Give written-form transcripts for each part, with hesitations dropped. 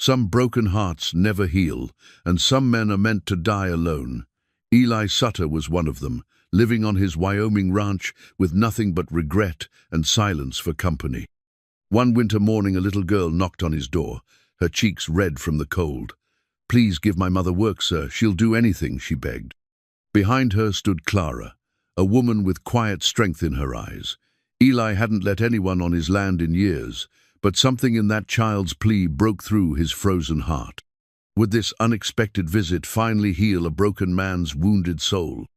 Some broken hearts never heal, and some men are meant to die alone. Eli Sutter was one of them, living on his Wyoming ranch with nothing but regret and silence for company. One winter morning, a little girl knocked on his door, her cheeks red from the cold. "Please give my mother work, sir. She'll do anything," she begged. Behind her stood Clara, a woman with quiet strength in her eyes. Eli hadn't let anyone on his land in years, but something in that child's plea broke through his frozen heart. Would this unexpected visit finally heal a broken man's wounded soul?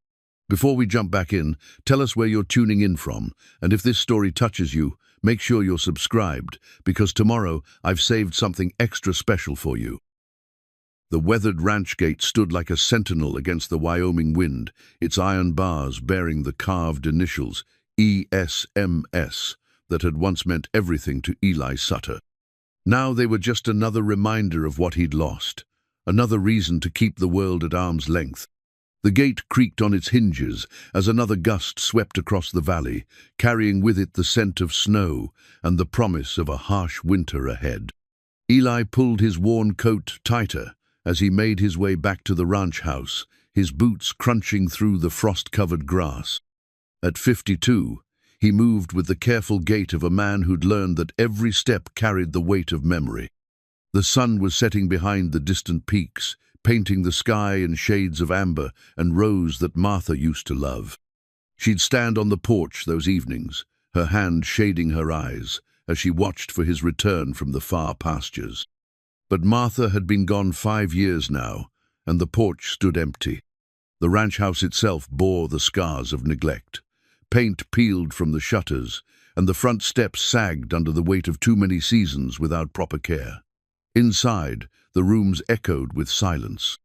Before we jump back in, tell us where you're tuning in from, and if this story touches you, make sure you're subscribed, because tomorrow I've saved something extra special for you. The weathered ranch gate stood like a sentinel against the Wyoming wind, its iron bars bearing the carved initials ESMS that had once meant everything to Eli Sutter. Now they were just another reminder of what he'd lost, another reason to keep the world at arm's length. The gate creaked on its hinges as another gust swept across the valley, carrying with it the scent of snow and the promise of a harsh winter ahead. Eli pulled his worn coat tighter as he made his way back to the ranch house, his boots crunching through the frost-covered grass. At 52, he moved with the careful gait of a man who'd learned that every step carried the weight of memory. The sun was setting behind the distant peaks, painting the sky in shades of amber and rose that Martha used to love. She'd stand on the porch those evenings, her hand shading her eyes, as she watched for his return from the far pastures. But Martha had been gone 5 years now, and the porch stood empty. The ranch house itself bore the scars of neglect. Paint peeled from the shutters, and the front steps sagged under the weight of too many seasons without proper care. Inside, the rooms echoed with silence.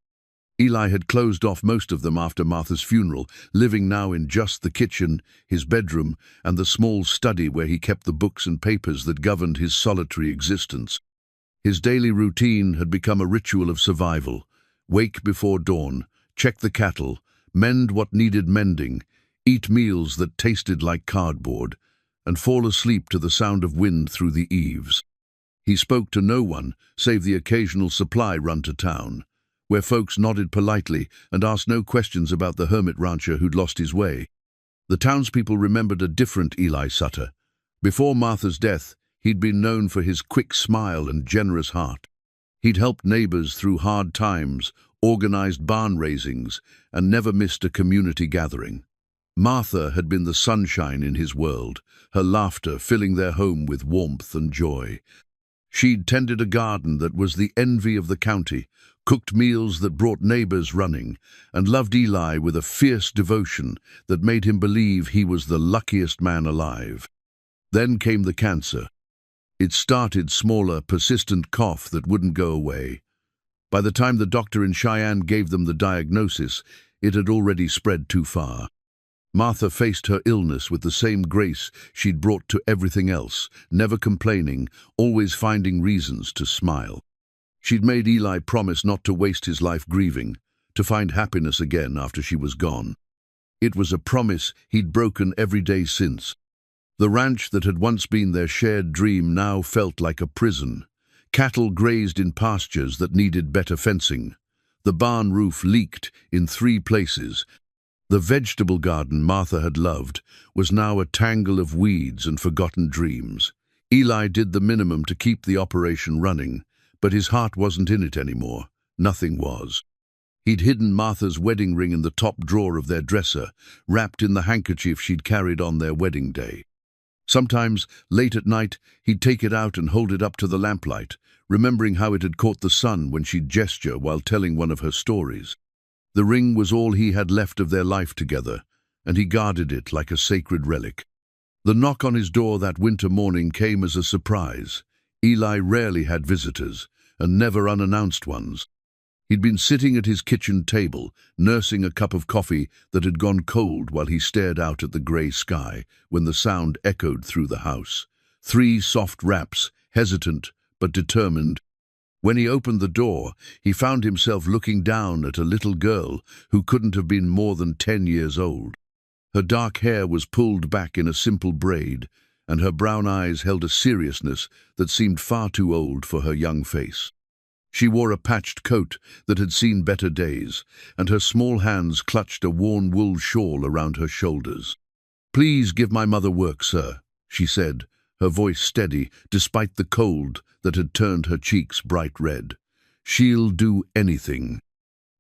Eli had closed off most of them after Martha's funeral, living now in just the kitchen, his bedroom, and the small study where he kept the books and papers that governed his solitary existence. His daily routine had become a ritual of survival. Wake before dawn, check the cattle, mend what needed mending, eat meals that tasted like cardboard, and fall asleep to the sound of wind through the eaves. He spoke to no one, save the occasional supply run to town, where folks nodded politely and asked no questions about the hermit rancher who'd lost his way. The townspeople remembered a different Eli Sutter. Before Martha's death, he'd been known for his quick smile and generous heart. He'd helped neighbors through hard times, organized barn raisings, and never missed a community gathering. Martha had been the sunshine in his world, her laughter filling their home with warmth and joy. She'd tended a garden that was the envy of the county, cooked meals that brought neighbors running, and loved Eli with a fierce devotion that made him believe he was the luckiest man alive. Then came the cancer. It started smaller, persistent cough that wouldn't go away. By the time the doctor in Cheyenne gave them the diagnosis, it had already spread too far. Martha faced her illness with the same grace she'd brought to everything else, never complaining, always finding reasons to smile. She'd made Eli promise not to waste his life grieving, to find happiness again after she was gone. It was a promise he'd broken every day since. The ranch that had once been their shared dream now felt like a prison. Cattle grazed in pastures that needed better fencing. The barn roof leaked in 3 places. The vegetable garden Martha had loved was now a tangle of weeds and forgotten dreams. Eli did the minimum to keep the operation running, but his heart wasn't in it anymore. Nothing was. He'd hidden Martha's wedding ring in the top drawer of their dresser, wrapped in the handkerchief she'd carried on their wedding day. Sometimes, late at night, he'd take it out and hold it up to the lamplight, remembering how it had caught the sun when she'd gesture while telling one of her stories. The ring was all he had left of their life together, and he guarded it like a sacred relic. The knock on his door that winter morning came as a surprise. Eli rarely had visitors, and never unannounced ones. He'd been sitting at his kitchen table, nursing a cup of coffee that had gone cold while he stared out at the grey sky, when the sound echoed through the house. 3 soft raps, hesitant but determined. When he opened the door, he found himself looking down at a little girl who couldn't have been more than 10 years old. Her dark hair was pulled back in a simple braid, and her brown eyes held a seriousness that seemed far too old for her young face. She wore a patched coat that had seen better days, and her small hands clutched a worn wool shawl around her shoulders. "Please give my mother work, sir," she said, her voice steady despite the cold that had turned her cheeks bright red. "She'll do anything."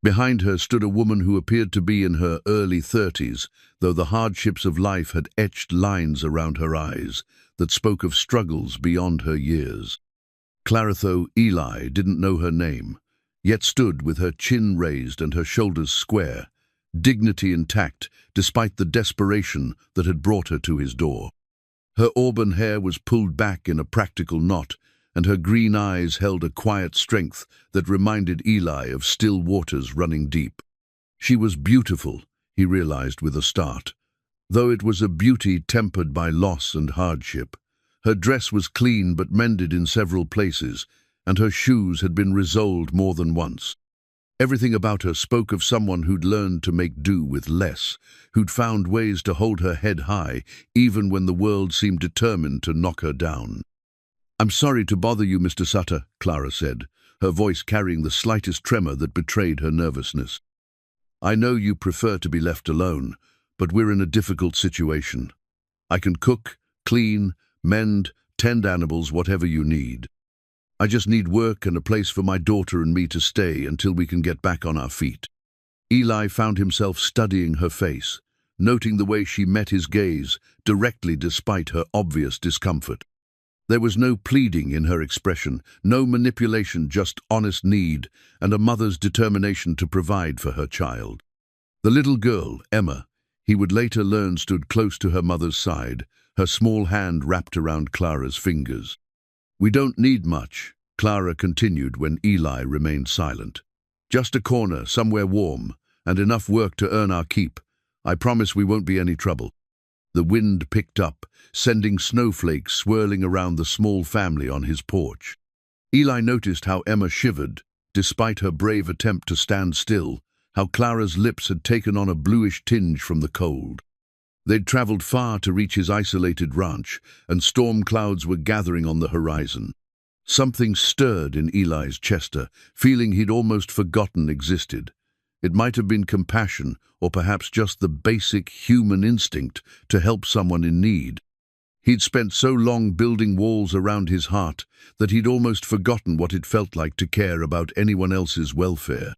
Behind her stood a woman who appeared to be in her early 30s, though the hardships of life had etched lines around her eyes that spoke of struggles beyond her years. Claritho Eli didn't know her name, yet stood with her chin raised and her shoulders square, dignity intact despite the desperation that had brought her to his door. Her auburn hair was pulled back in a practical knot, and her green eyes held a quiet strength that reminded Eli of still waters running deep. She was beautiful, he realized with a start, though it was a beauty tempered by loss and hardship. Her dress was clean but mended in several places, and her shoes had been resoled more than once. Everything about her spoke of someone who'd learned to make do with less, who'd found ways to hold her head high, even when the world seemed determined to knock her down. "I'm sorry to bother you, Mr. Sutter," Clara said, her voice carrying the slightest tremor that betrayed her nervousness. "I know you prefer to be left alone, but we're in a difficult situation. I can cook, clean, mend, tend animals, whatever you need. I just need work and a place for my daughter and me to stay until we can get back on our feet." Eli found himself studying her face, noting the way she met his gaze directly despite her obvious discomfort. There was no pleading in her expression, no manipulation, just honest need and a mother's determination to provide for her child. The little girl, Emma, he would later learn stood close to her mother's side, her small hand wrapped around Clara's fingers. "We don't need much," Clara continued when Eli remained silent. "Just a corner, somewhere warm, and enough work to earn our keep. I promise we won't be any trouble." The wind picked up, sending snowflakes swirling around the small family on his porch. Eli noticed how Emma shivered, despite her brave attempt to stand still, how Clara's lips had taken on a bluish tinge from the cold. They'd traveled far to reach his isolated ranch, and storm clouds were gathering on the horizon. Something stirred in Eli's chest, a feeling he'd almost forgotten existed. It might have been compassion, or perhaps just the basic human instinct to help someone in need. He'd spent so long building walls around his heart that he'd almost forgotten what it felt like to care about anyone else's welfare.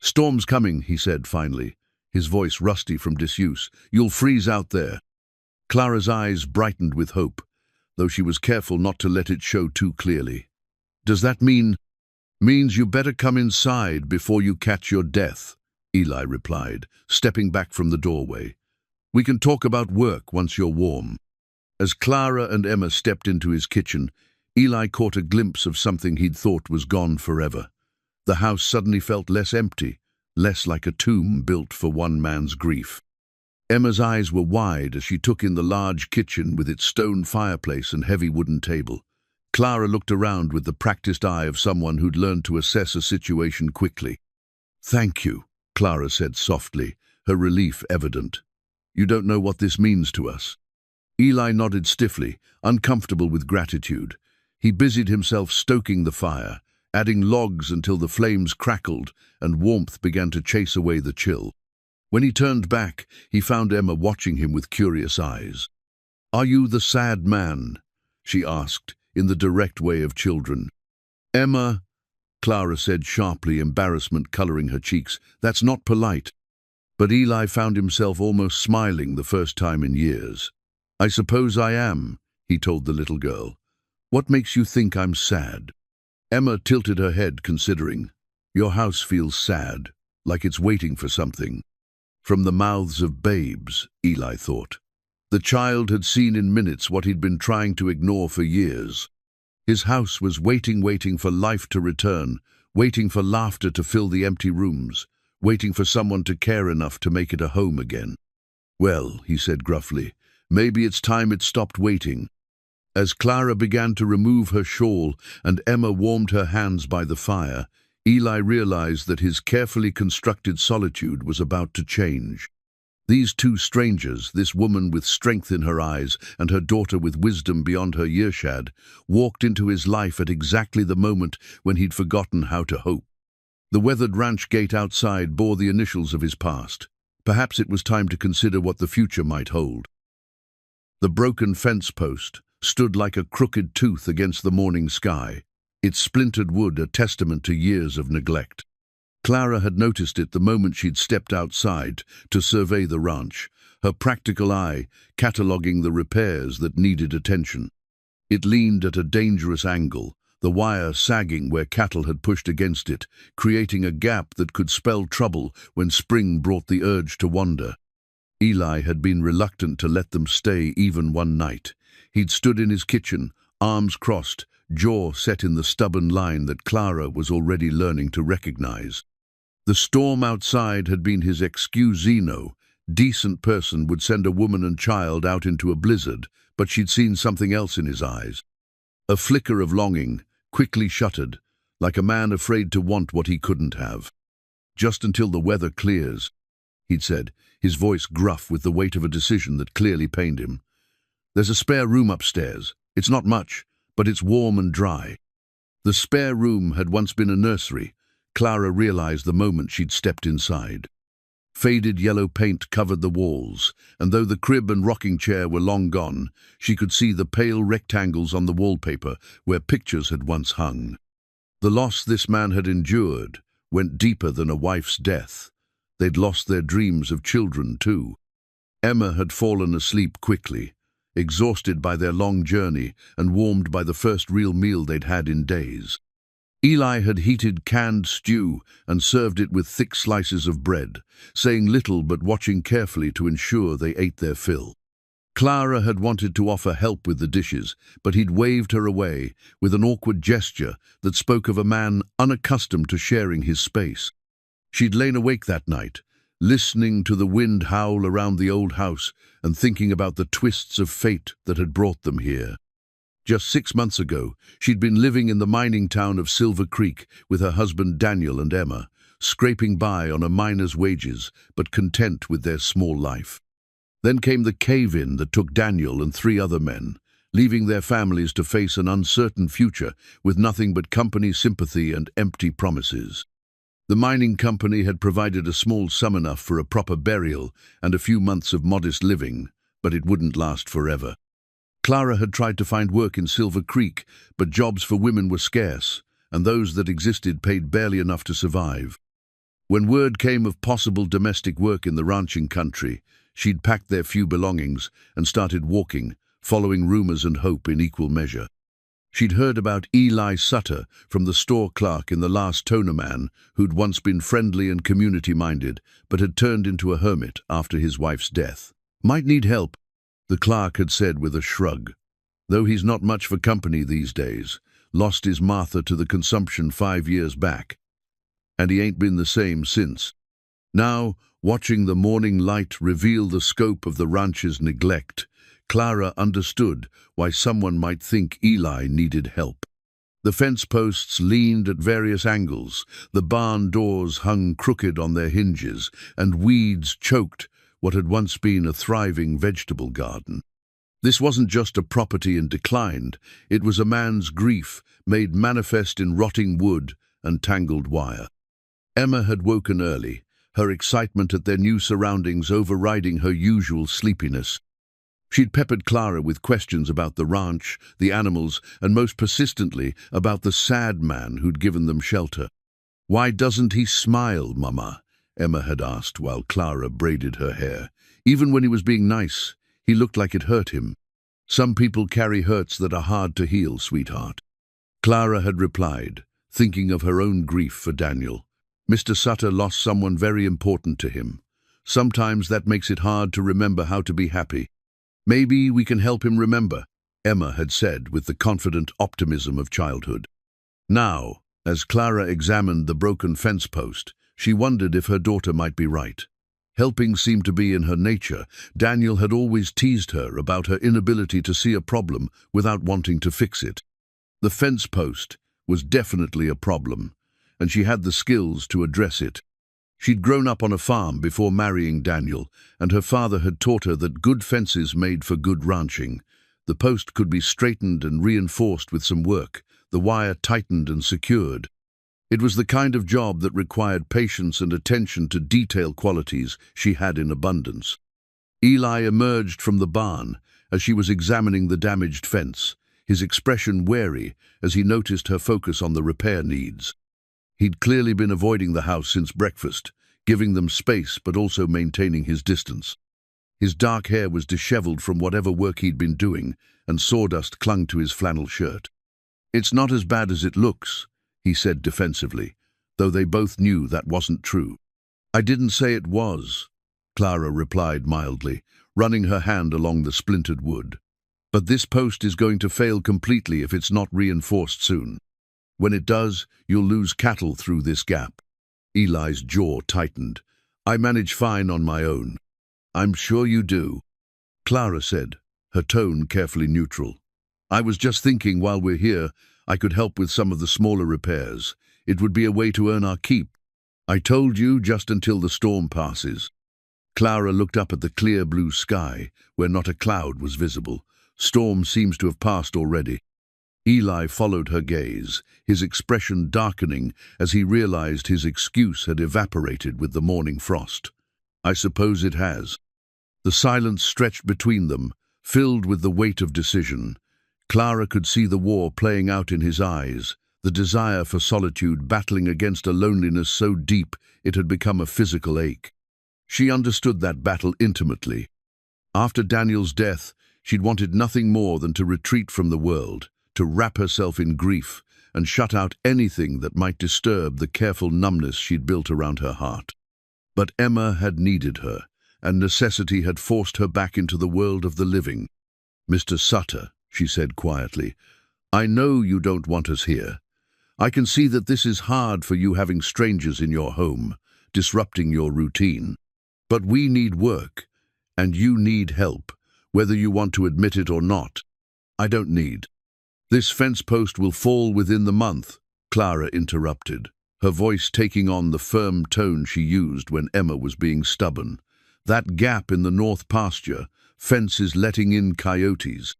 "Storm's coming," he said finally, his voice rusty from disuse. "You'll freeze out there." Clara's eyes brightened with hope, though she was careful not to let it show too clearly. "Does that means you better come inside before you catch your death," Eli replied, stepping back from the doorway. "We can talk about work once you're warm." As Clara and Emma stepped into his kitchen, Eli caught a glimpse of something he'd thought was gone forever. The house suddenly felt less empty, less like a tomb built for one man's grief. Emma's eyes were wide as she took in the large kitchen with its stone fireplace and heavy wooden table. Clara looked around with the practiced eye of someone who'd learned to assess a situation quickly. "Thank you," Clara said softly, her relief evident. "You don't know what this means to us." Eli nodded stiffly, uncomfortable with gratitude. He busied himself stoking the fire, adding logs until the flames crackled and warmth began to chase away the chill. When he turned back, he found Emma watching him with curious eyes. "Are you the sad man?" she asked, in the direct way of children. "Emma," Clara said sharply, embarrassment coloring her cheeks, "that's not polite." But Eli found himself almost smiling the first time in years. "I suppose I am," he told the little girl. "What makes you think I'm sad?" Emma tilted her head, considering. "Your house feels sad, like it's waiting for something." From the mouths of babes, Eli thought. The child had seen in minutes what he'd been trying to ignore for years. His house was waiting for life to return, waiting for laughter to fill the empty rooms, waiting for someone to care enough to make it a home again. "Well," he said gruffly, "maybe it's time it stopped waiting." As Clara began to remove her shawl and Emma warmed her hands by the fire, Eli realized that his carefully constructed solitude was about to change. These two strangers, this woman with strength in her eyes and her daughter with wisdom beyond her yearshad, walked into his life at exactly the moment when he'd forgotten how to hope. The weathered ranch gate outside bore the initials of his past. Perhaps it was time to consider what the future might hold. The broken fence post stood like a crooked tooth against the morning sky, its splintered wood a testament to years of neglect. Clara had noticed it the moment she'd stepped outside to survey the ranch, her practical eye cataloguing the repairs that needed attention. It leaned at a dangerous angle, the wire sagging where cattle had pushed against it, creating a gap that could spell trouble when spring brought the urge to wander. Eli had been reluctant to let them stay even one night. He'd stood in his kitchen, arms crossed, jaw set in the stubborn line that Clara was already learning to recognize. The storm outside had been his excusino. Decent person would send a woman and child out into a blizzard, but she'd seen something else in his eyes. A flicker of longing, quickly shuttered, like a man afraid to want what he couldn't have. "Just until the weather clears," he'd said, his voice gruff with the weight of a decision that clearly pained him. "There's a spare room upstairs. It's not much, but it's warm and dry." The spare room had once been a nursery. Clara realized the moment she'd stepped inside. Faded yellow paint covered the walls, and though the crib and rocking chair were long gone, she could see the pale rectangles on the wallpaper where pictures had once hung. The loss this man had endured went deeper than a wife's death. They'd lost their dreams of children, too. Emma had fallen asleep quickly, exhausted by their long journey and warmed by the first real meal they'd had in days. Eli had heated canned stew and served it with thick slices of bread, saying little but watching carefully to ensure they ate their fill. Clara had wanted to offer help with the dishes, but he'd waved her away with an awkward gesture that spoke of a man unaccustomed to sharing his space. She'd lain awake that night, listening to the wind howl around the old house and thinking about the twists of fate that had brought them here. Just 6 months ago, she'd been living in the mining town of Silver Creek with her husband Daniel and Emma, scraping by on a miner's wages, but content with their small life. Then came the cave-in that took Daniel and 3 other men, leaving their families to face an uncertain future with nothing but company sympathy and empty promises. The mining company had provided a small sum enough for a proper burial and a few months of modest living, but it wouldn't last forever. Clara had tried to find work in Silver Creek, but jobs for women were scarce, and those that existed paid barely enough to survive. When word came of possible domestic work in the ranching country, she'd packed their few belongings and started walking, following rumors and hope in equal measure. She'd heard about Eli Sutter from the store clerk in The Last Toner Man, who'd once been friendly and community-minded, but had turned into a hermit after his wife's death. "Might need help," the clerk had said with a shrug. "Though he's not much for company these days. Lost his Martha to the consumption 5 years back. And he ain't been the same since." Now, watching the morning light reveal the scope of the ranch's neglect, Clara understood why someone might think Eli needed help. The fence posts leaned at various angles, the barn doors hung crooked on their hinges, and weeds choked what had once been a thriving vegetable garden. This wasn't just a property in decline, it was a man's grief made manifest in rotting wood and tangled wire. Emma had woken early, her excitement at their new surroundings overriding her usual sleepiness. She'd peppered Clara with questions about the ranch, the animals, and most persistently about the sad man who'd given them shelter. "Why doesn't he smile, Mama?" Emma had asked while Clara braided her hair. "Even when he was being nice, he looked like it hurt him." "Some people carry hurts that are hard to heal, sweetheart," Clara had replied, thinking of her own grief for Daniel. "Mr. Sutter lost someone very important to him. Sometimes that makes it hard to remember how to be happy." "Maybe we can help him remember," Emma had said with the confident optimism of childhood. Now, as Clara examined the broken fence post, she wondered if her daughter might be right. Helping seemed to be in her nature. Daniel had always teased her about her inability to see a problem without wanting to fix it. The fence post was definitely a problem, and she had the skills to address it. She'd grown up on a farm before marrying Daniel, and her father had taught her that good fences made for good ranching. The post could be straightened and reinforced with some work, the wire tightened and secured. It was the kind of job that required patience and attention to detail qualities she had in abundance. Eli emerged from the barn as she was examining the damaged fence, his expression wary as he noticed her focus on the repair needs. He'd clearly been avoiding the house since breakfast, giving them space but also maintaining his distance. His dark hair was disheveled from whatever work he'd been doing, and sawdust clung to his flannel shirt. "It's not as bad as it looks," he said defensively, though they both knew that wasn't true. "I didn't say it was," Clara replied mildly, running her hand along the splintered wood. "But this post is going to fail completely if it's not reinforced soon. When it does, you'll lose cattle through this gap." Eli's jaw tightened. "I manage fine on my own." "I'm sure you do," Clara said, her tone carefully neutral. "I was just thinking while we're here, I could help with some of the smaller repairs. It would be a way to earn our keep. I told you just until the storm passes." Clara looked up at the clear blue sky, where not a cloud was visible. "Storm seems to have passed already." Eli followed her gaze, his expression darkening as he realized his excuse had evaporated with the morning frost. "I suppose it has." The silence stretched between them, filled with the weight of decision. Clara could see the war playing out in his eyes, the desire for solitude battling against a loneliness so deep it had become a physical ache. She understood that battle intimately. After Daniel's death, she'd wanted nothing more than to retreat from the world, to wrap herself in grief and shut out anything that might disturb the careful numbness she'd built around her heart. But Emma had needed her, and necessity had forced her back into the world of the living. "Mr. Sutter," she said quietly, "I know you don't want us here. I can see that this is hard for you having strangers in your home, disrupting your routine. But we need work, and you need help, whether you want to admit it or not." "I don't need." "This fence post will fall within the month," Clara interrupted, her voice taking on the firm tone she used when Emma was being stubborn. "That gap in the north pasture, fence is letting in coyotes.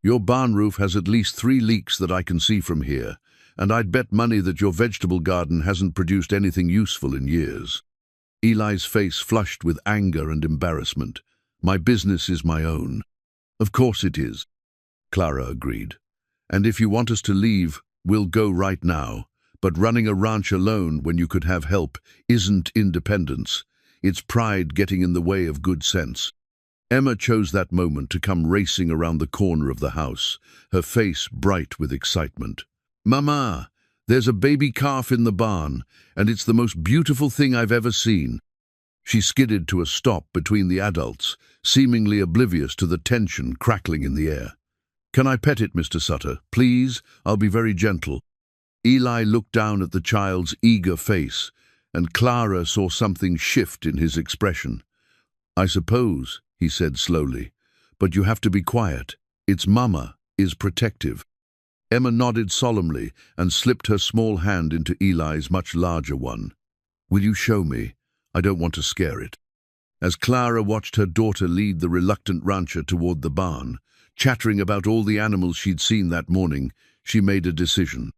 Your barn roof has at least 3 leaks that I can see from here, and I'd bet money that your vegetable garden hasn't produced anything useful in years." Eli's face flushed with anger and embarrassment. "My business is my own." "Of course it is," Clara agreed. "And if you want us to leave, we'll go right now. But running a ranch alone when you could have help isn't independence. It's pride getting in the way of good sense." Emma chose that moment to come racing around the corner of the house, her face bright with excitement. "Mama, there's a baby calf in the barn, and it's the most beautiful thing I've ever seen." She skidded to a stop between the adults, seemingly oblivious to the tension crackling in the air. "Can I pet it, Mr. Sutter? Please, I'll be very gentle." Eli looked down at the child's eager face, and Clara saw something shift in his expression. "I suppose," he said slowly, "but you have to be quiet. Its mama is protective." Emma nodded solemnly and slipped her small hand into Eli's much larger one. "Will you show me? I don't want to scare it." As Clara watched her daughter lead the reluctant rancher toward the barn, chattering about all the animals she'd seen that morning, she made a decision.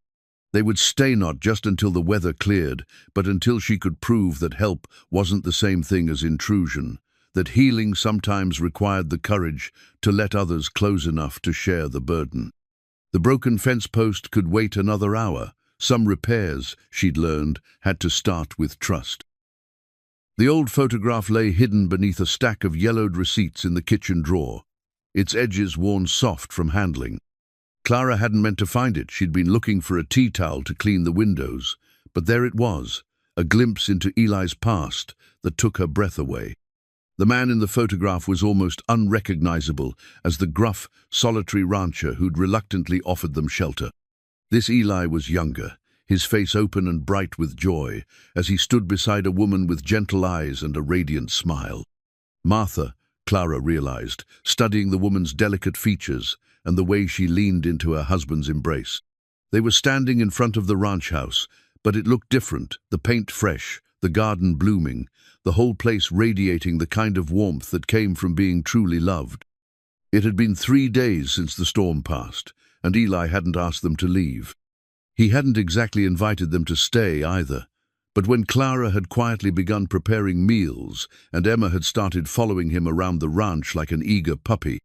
They would stay not just until the weather cleared, but until she could prove that help wasn't the same thing as intrusion, that healing sometimes required the courage to let others close enough to share the burden. The broken fence post could wait another hour. Some repairs, she'd learned, had to start with trust. The old photograph lay hidden beneath a stack of yellowed receipts in the kitchen drawer, its edges worn soft from handling. Clara hadn't meant to find it. She'd been looking for a tea towel to clean the windows, but there it was, a glimpse into Eli's past that took her breath away. The man in the photograph was almost unrecognizable as the gruff, solitary rancher who'd reluctantly offered them shelter. This Eli was younger, his face open and bright with joy, as he stood beside a woman with gentle eyes and a radiant smile. Martha, Clara realized, studying the woman's delicate features and the way she leaned into her husband's embrace. They were standing in front of the ranch house, but it looked different, the paint fresh, the garden blooming, the whole place radiating the kind of warmth that came from being truly loved. It had been 3 days since the storm passed, and Eli hadn't asked them to leave. He hadn't exactly invited them to stay either. But when Clara had quietly begun preparing meals and Emma had started following him around the ranch like an eager puppy,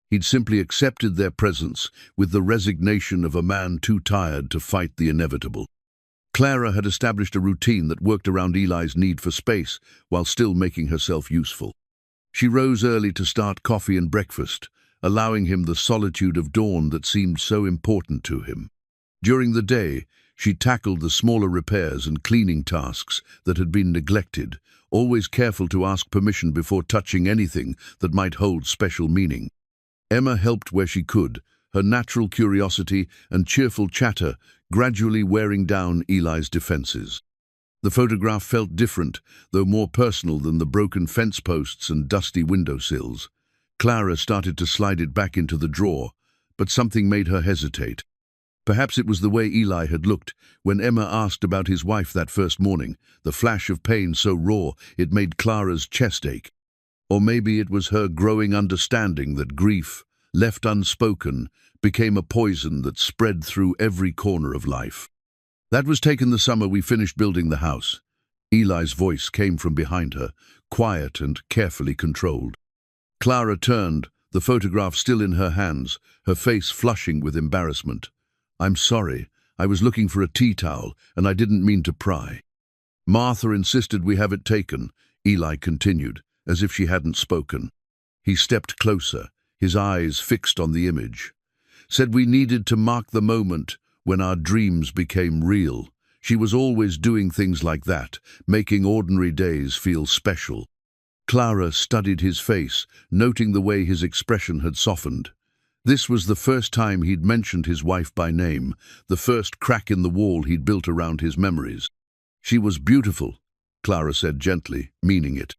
he'd simply accepted their presence with the resignation of a man too tired to fight the inevitable. Clara had established a routine that worked around Eli's need for space while still making herself useful. She rose early to start coffee and breakfast, allowing him the solitude of dawn that seemed so important to him. During the day, she tackled the smaller repairs and cleaning tasks that had been neglected, always careful to ask permission before touching anything that might hold special meaning. Emma helped where she could, her natural curiosity and cheerful chatter gradually wearing down Eli's defenses. The photograph felt different, though more personal than the broken fence posts and dusty windowsills. Clara started to slide it back into the drawer, but something made her hesitate. Perhaps it was the way Eli had looked when Emma asked about his wife that first morning, the flash of pain so raw it made Clara's chest ache. Or maybe it was her growing understanding that grief, left unspoken, became a poison that spread through every corner of life. That was taken the summer we finished building the house. Eli's voice came from behind her, quiet and carefully controlled. Clara turned, the photograph still in her hands, her face flushing with embarrassment. "I'm sorry, I was looking for a tea towel, and I didn't mean to pry." "Martha insisted we have it taken," Eli continued, as if she hadn't spoken. He stepped closer, his eyes fixed on the image. "Said we needed to mark the moment when our dreams became real. She was always doing things like that, making ordinary days feel special." Clara studied his face, noting the way his expression had softened. This was the first time he'd mentioned his wife by name, the first crack in the wall he'd built around his memories. "She was beautiful," Clara said gently, meaning it.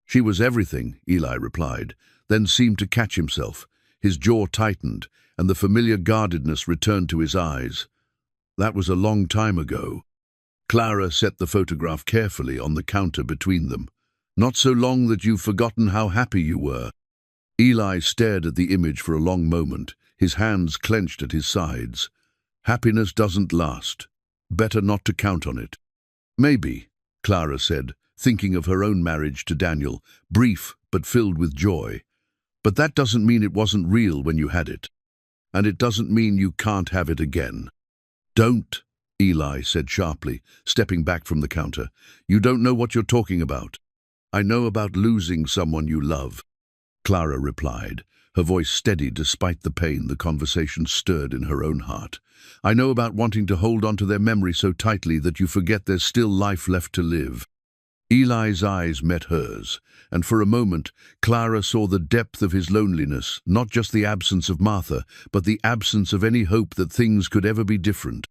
"She was everything," Eli replied, then seemed to catch himself. His jaw tightened, and the familiar guardedness returned to his eyes. "That was a long time ago." Clara set the photograph carefully on the counter between them. "Not so long that you've forgotten how happy you were." Eli stared at the image for a long moment, his hands clenched at his sides. "Happiness doesn't last. Better not to count on it." "Maybe," Clara said, thinking of her own marriage to Daniel, brief but filled with joy. "But that doesn't mean it wasn't real when you had it. And it doesn't mean you can't have it again." "Don't," Eli said sharply, stepping back from the counter. "You don't know what you're talking about." "I know about losing someone you love," Clara replied, her voice steady despite the pain the conversation stirred in her own heart. "I know about wanting to hold on to their memory so tightly that you forget there's still life left to live." Eli's eyes met hers, and for a moment Clara saw the depth of his loneliness, not just the absence of Martha, but the absence of any hope that things could ever be different.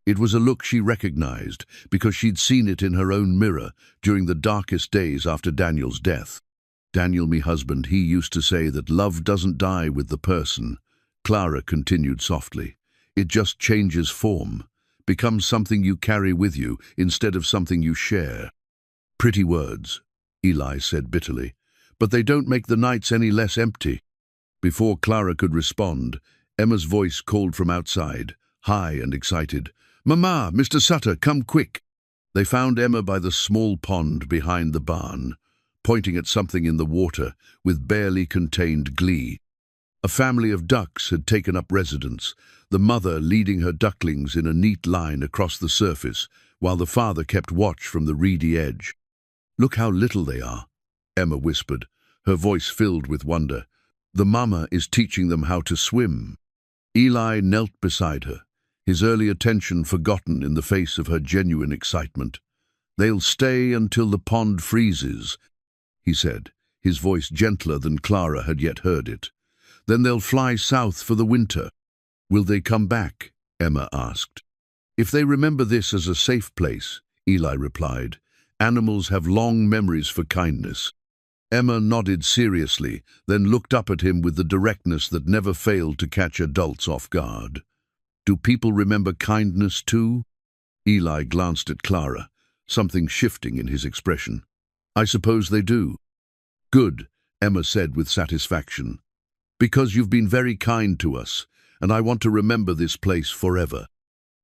It was a look she recognized, because she'd seen it in her own mirror during the darkest days after Daniel's death. "Daniel, me husband, he used to say that love doesn't die with the person," Clara continued softly. "It just changes form, becomes something you carry with you instead of something you share." "Pretty words," Eli said bitterly, "but they don't make the nights any less empty." Before Clara could respond, Emma's voice called from outside, high and excited. "Mama, Mr. Sutter, come quick." They found Emma by the small pond behind the barn, pointing at something in the water with barely contained glee. A family of ducks had taken up residence, the mother leading her ducklings in a neat line across the surface, while the father kept watch from the reedy edge. "Look how little they are," Emma whispered, her voice filled with wonder. "The mama is teaching them how to swim." Eli knelt beside her, his early attention forgotten in the face of her genuine excitement. "They'll stay until the pond freezes," he said, his voice gentler than Clara had yet heard it. "Then they'll fly south for the winter." "Will they come back?" Emma asked. "If they remember this as a safe place," Eli replied. "Animals have long memories for kindness." Emma nodded seriously, then looked up at him with the directness that never failed to catch adults off guard. "Do people remember kindness too?" Eli glanced at Clara, something shifting in his expression. "I suppose they do." "Good," Emma said with satisfaction. "Because you've been very kind to us, and I want to remember this place forever."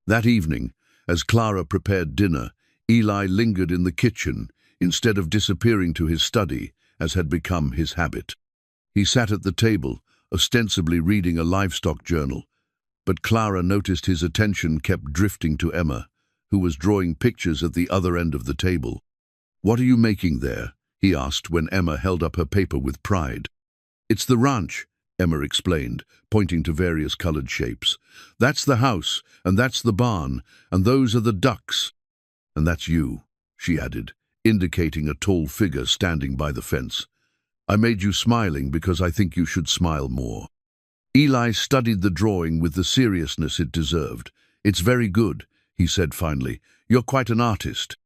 That evening, as Clara prepared dinner, Eli lingered in the kitchen instead of disappearing to his study, as had become his habit. He sat at the table, ostensibly reading a livestock journal, but Clara noticed his attention kept drifting to Emma, who was drawing pictures at the other end of the table. "What are you making there?" he asked when Emma held up her paper with pride. "It's the ranch," Emma explained, pointing to various colored shapes. "That's the house, and that's the barn, and those are the ducks. And that's you," she added, indicating a tall figure standing by the fence. "I made you smiling because I think you should smile more." Eli studied the drawing with the seriousness it deserved. "It's very good," he said finally. "You're quite an artist."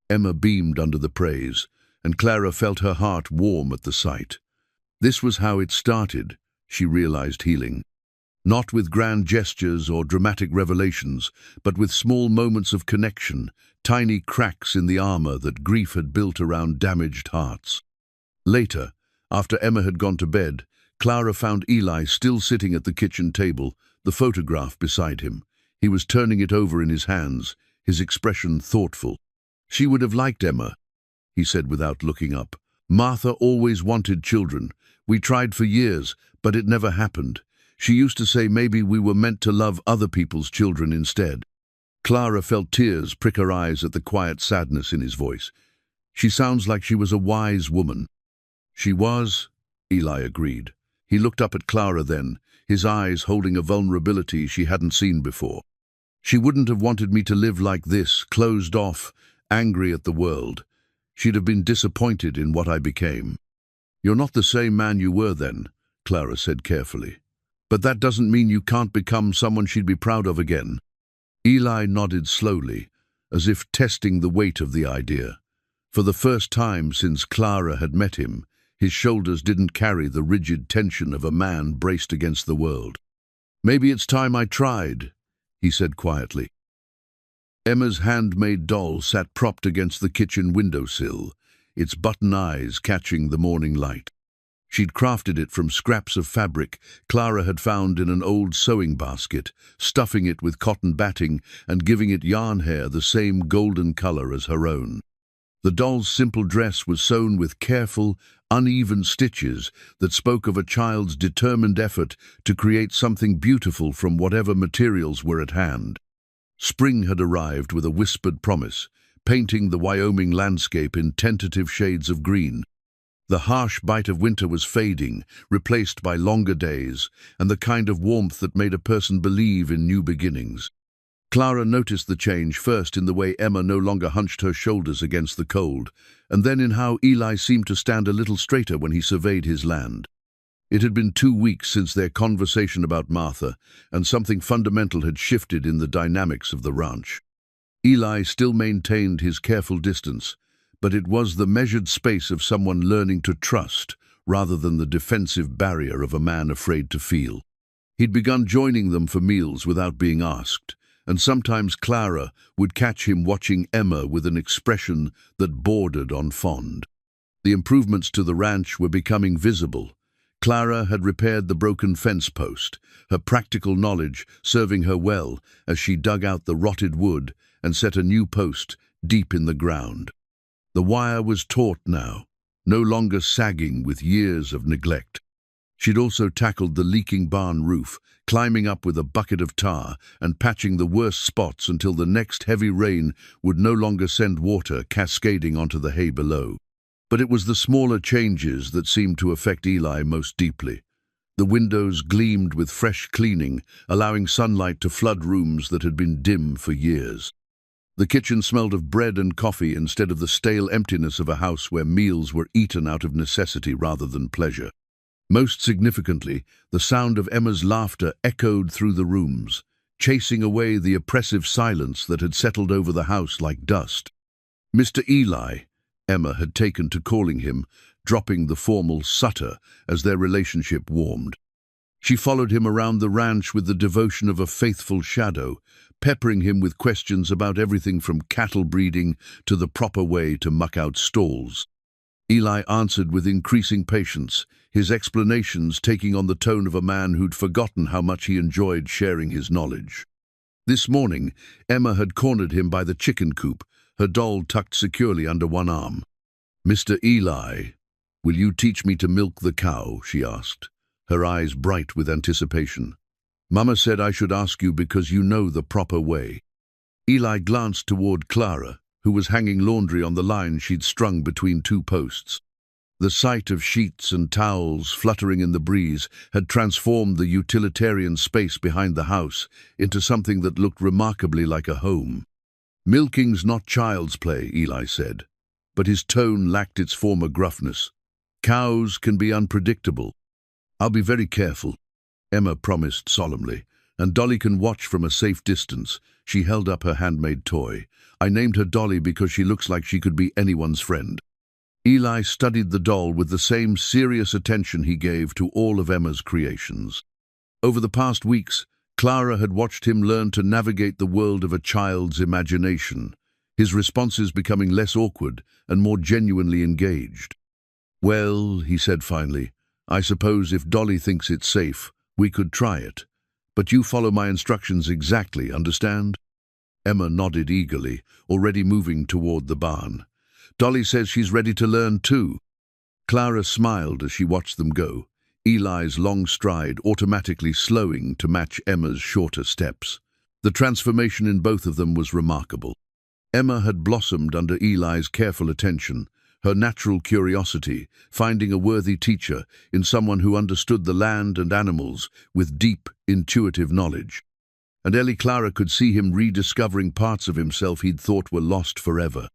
Emma beamed under the praise, and Clara felt her heart warm at the sight. This was how it started, she realized, healing. Not with grand gestures or dramatic revelations, but with small moments of connection, tiny cracks in the armor that grief had built around damaged hearts. Later, after Emma had gone to bed, Clara found Eli still sitting at the kitchen table, the photograph beside him. He was turning it over in his hands, his expression thoughtful. "She would have liked Emma," he said without looking up. "Martha always wanted children. We tried for years, but it never happened. She used to say maybe we were meant to love other people's children instead." Clara felt tears prick her eyes at the quiet sadness in his voice. "She sounds like she was a wise woman." "She was," Eli agreed. He looked up at Clara then, his eyes holding a vulnerability she hadn't seen before. "She wouldn't have wanted me to live like this, closed off, angry at the world. She'd have been disappointed in what I became." "You're not the same man you were then," Clara said carefully. "But that doesn't mean you can't become someone she'd be proud of again." Eli nodded slowly, as if testing the weight of the idea. For the first time since Clara had met him, his shoulders didn't carry the rigid tension of a man braced against the world. "Maybe it's time I tried," he said quietly. Emma's handmade doll sat propped against the kitchen windowsill, its button eyes catching the morning light. She'd crafted it from scraps of fabric Clara had found in an old sewing basket, stuffing it with cotton batting and giving it yarn hair the same golden color as her own. The doll's simple dress was sewn with careful, uneven stitches that spoke of a child's determined effort to create something beautiful from whatever materials were at hand. Spring had arrived with a whispered promise, painting the Wyoming landscape in tentative shades of green. The harsh bite of winter was fading, replaced by longer days, and the kind of warmth that made a person believe in new beginnings. Clara noticed the change first in the way Emma no longer hunched her shoulders against the cold, and then in how Eli seemed to stand a little straighter when he surveyed his land. It had been 2 weeks since their conversation about Martha, and something fundamental had shifted in the dynamics of the ranch. Eli still maintained his careful distance, but it was the measured space of someone learning to trust, rather than the defensive barrier of a man afraid to feel. He'd begun joining them for meals without being asked, and sometimes Clara would catch him watching Emma with an expression that bordered on fond. The improvements to the ranch were becoming visible. Clara had repaired the broken fence post, her practical knowledge serving her well as she dug out the rotted wood and set a new post deep in the ground. The wire was taut now, no longer sagging with years of neglect. She'd also tackled the leaking barn roof, climbing up with a bucket of tar and patching the worst spots until the next heavy rain would no longer send water cascading onto the hay below. But it was the smaller changes that seemed to affect Eli most deeply. The windows gleamed with fresh cleaning, allowing sunlight to flood rooms that had been dim for years. The kitchen smelled of bread and coffee instead of the stale emptiness of a house where meals were eaten out of necessity rather than pleasure. Most significantly, the sound of Emma's laughter echoed through the rooms, chasing away the oppressive silence that had settled over the house like dust. "Mr. Eli," Emma had taken to calling him, dropping the formal Sutter as their relationship warmed. She followed him around the ranch with the devotion of a faithful shadow, peppering him with questions about everything from cattle breeding to the proper way to muck out stalls. Eli answered with increasing patience, his explanations taking on the tone of a man who'd forgotten how much he enjoyed sharing his knowledge. This morning, Emma had cornered him by the chicken coop, her doll tucked securely under one arm. "Mr. Eli, will you teach me to milk the cow?" she asked, her eyes bright with anticipation. "Mama said I should ask you because you know the proper way." Eli glanced toward Clara, who was hanging laundry on the line she'd strung between two posts. The sight of sheets and towels fluttering in the breeze had transformed the utilitarian space behind the house into something that looked remarkably like a home. "Milking's not child's play," Eli said, but his tone lacked its former gruffness. "Cows can be unpredictable." "I'll be very careful," Emma promised solemnly, "and Dolly can watch from a safe distance." She held up her handmade toy. "I named her Dolly because she looks like she could be anyone's friend." Eli studied the doll with the same serious attention he gave to all of Emma's creations. Over the past weeks, Clara had watched him learn to navigate the world of a child's imagination, his responses becoming less awkward and more genuinely engaged. "Well," he said finally, "I suppose if Dolly thinks it's safe, we could try it. But you follow my instructions exactly, understand?" Emma nodded eagerly, already moving toward the barn. "Dolly says she's ready to learn too." Clara smiled as she watched them go, Eli's long stride automatically slowing to match Emma's shorter steps. The transformation in both of them was remarkable. Emma had blossomed under Eli's careful attention, her natural curiosity, finding a worthy teacher in someone who understood the land and animals with deep, intuitive knowledge. And Clara could see him rediscovering parts of himself he'd thought were lost forever.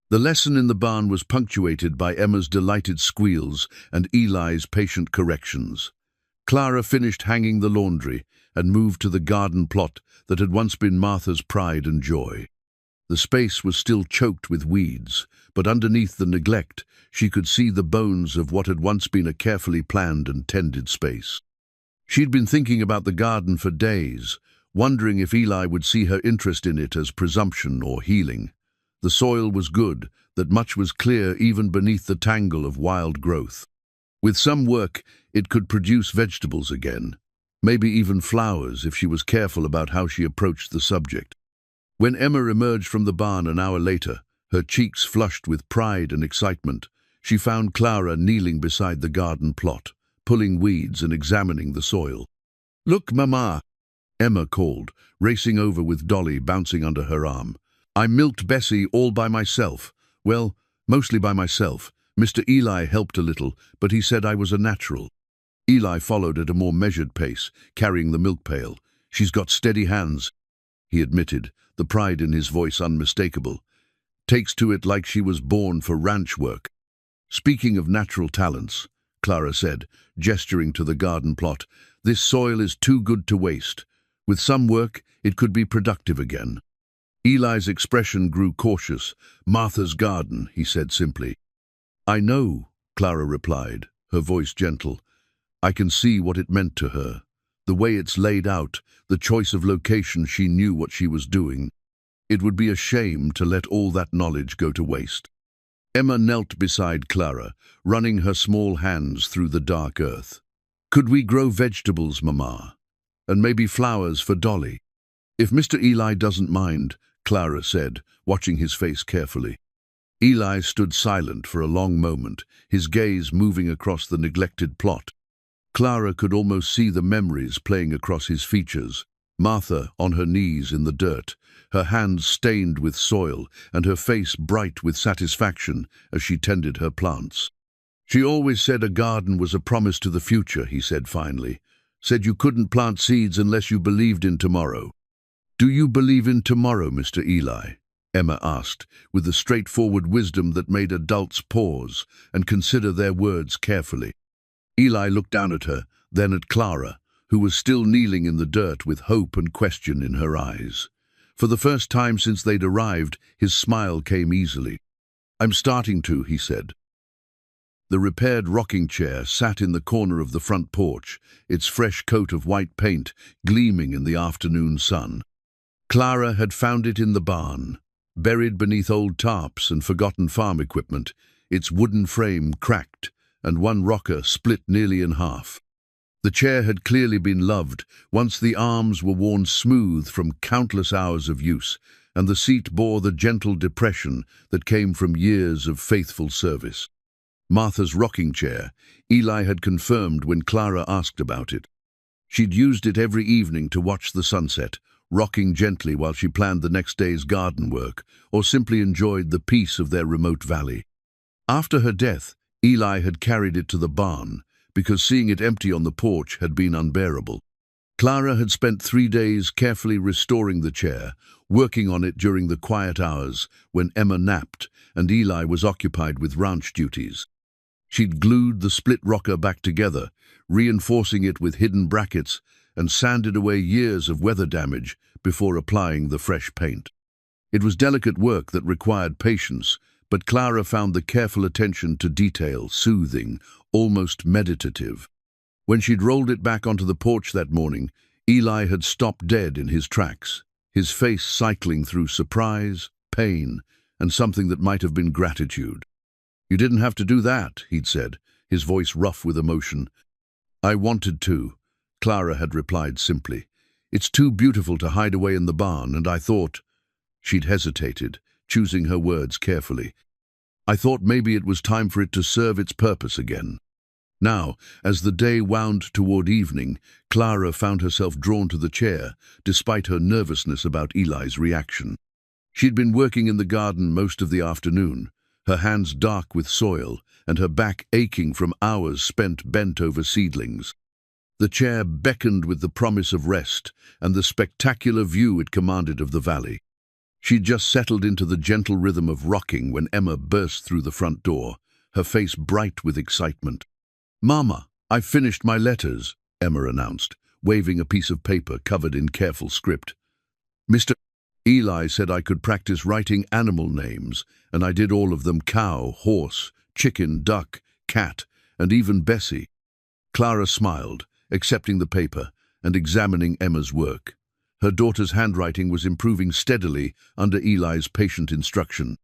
The lesson in the barn was punctuated by Emma's delighted squeals and Eli's patient corrections. Clara finished hanging the laundry and moved to the garden plot that had once been Martha's pride and joy. The space was still choked with weeds, but underneath the neglect, she could see the bones of what had once been a carefully planned and tended space. She'd been thinking about the garden for days, wondering if Eli would see her interest in it as presumption or healing. The soil was good, that much was clear even beneath the tangle of wild growth. With some work, it could produce vegetables again, maybe even flowers if she was careful about how she approached the subject. When Emma emerged from the barn an hour later, her cheeks flushed with pride and excitement, she found Clara kneeling beside the garden plot, pulling weeds and examining the soil. "Look, Mama," Emma called, racing over with Dolly bouncing under her arm. "I milked Bessie all by myself. Well, mostly by myself. Mr. Eli helped a little, but he said I was a natural." Eli followed at a more measured pace, carrying the milk pail. "She's got steady hands," he admitted, the pride in his voice unmistakable. "Takes to it like she was born for ranch work." "Speaking of natural talents," Clara said, gesturing to the garden plot, "this soil is too good to waste. With some work, it could be productive again." Eli's expression grew cautious. "Martha's garden," he said simply. "I know," Clara replied, her voice gentle. "I can see what it meant to her. The way it's laid out, the choice of location, she knew what she was doing. It would be a shame to let all that knowledge go to waste." Emma knelt beside Clara, running her small hands through the dark earth. "Could we grow vegetables, Mama? And maybe flowers for Dolly?" "If Mr. Eli doesn't mind," Clara said, watching his face carefully. Eli stood silent for a long moment, his gaze moving across the neglected plot. Clara could almost see the memories playing across his features. Martha on her knees in the dirt, her hands stained with soil and her face bright with satisfaction as she tended her plants. "She always said a garden was a promise to the future," he said finally. "Said you couldn't plant seeds unless you believed in tomorrow." "Do you believe in tomorrow, Mr. Eli?" Emma asked, with the straightforward wisdom that made adults pause and consider their words carefully. Eli looked down at her, then at Clara, who was still kneeling in the dirt with hope and question in her eyes. For the first time since they'd arrived, his smile came easily. "I'm starting to," he said. The repaired rocking chair sat in the corner of the front porch, its fresh coat of white paint gleaming in the afternoon sun. Clara had found it in the barn, buried beneath old tarps and forgotten farm equipment, its wooden frame cracked and one rocker split nearly in half. The chair had clearly been loved once the arms were worn smooth from countless hours of use, and the seat bore the gentle depression that came from years of faithful service. Martha's rocking chair, Eli had confirmed when Clara asked about it. She'd used it every evening to watch the sunset, rocking gently while she planned the next day's garden work, or simply enjoyed the peace of their remote valley. After her death, Eli had carried it to the barn, because seeing it empty on the porch had been unbearable. Clara had spent 3 days carefully restoring the chair, working on it during the quiet hours when Emma napped and Eli was occupied with ranch duties. She'd glued the split rocker back together, reinforcing it with hidden brackets, and sanded away years of weather damage before applying the fresh paint. It was delicate work that required patience, but Clara found the careful attention to detail soothing, almost meditative. When she'd rolled it back onto the porch that morning, Eli had stopped dead in his tracks, his face cycling through surprise, pain, and something that might have been gratitude. "You didn't have to do that," he'd said, his voice rough with emotion. "I wanted to," Clara had replied simply. "It's too beautiful to hide away in the barn, and I thought—" She'd hesitated, choosing her words carefully. "I thought maybe it was time for it to serve its purpose again." Now, as the day wound toward evening, Clara found herself drawn to the chair, despite her nervousness about Eli's reaction. She'd been working in the garden most of the afternoon, her hands dark with soil and her back aching from hours spent bent over seedlings. The chair beckoned with the promise of rest and the spectacular view it commanded of the valley. She'd just settled into the gentle rhythm of rocking when Emma burst through the front door, her face bright with excitement. "Mama, I've finished my letters," Emma announced, waving a piece of paper covered in careful script. "Mr. Eli said I could practice writing animal names, and I did all of them: cow, horse, chicken, duck, cat, and even Bessie." Clara smiled, accepting the paper and examining Emma's work. Her daughter's handwriting was improving steadily under Eli's patient instruction.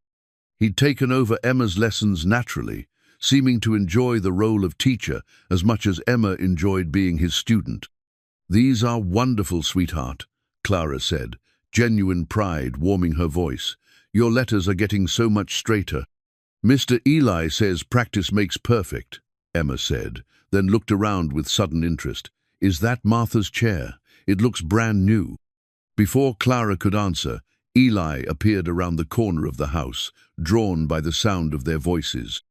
He'd taken over Emma's lessons naturally, seeming to enjoy the role of teacher as much as Emma enjoyed being his student. "These are wonderful, sweetheart," Clara said, genuine pride warming her voice. "Your letters are getting so much straighter." "Mr. Eli says practice makes perfect," Emma said, then looked around with sudden interest. "Is that Martha's chair? It looks brand new." Before Clara could answer, Eli appeared around the corner of the house, drawn by the sound of their voices.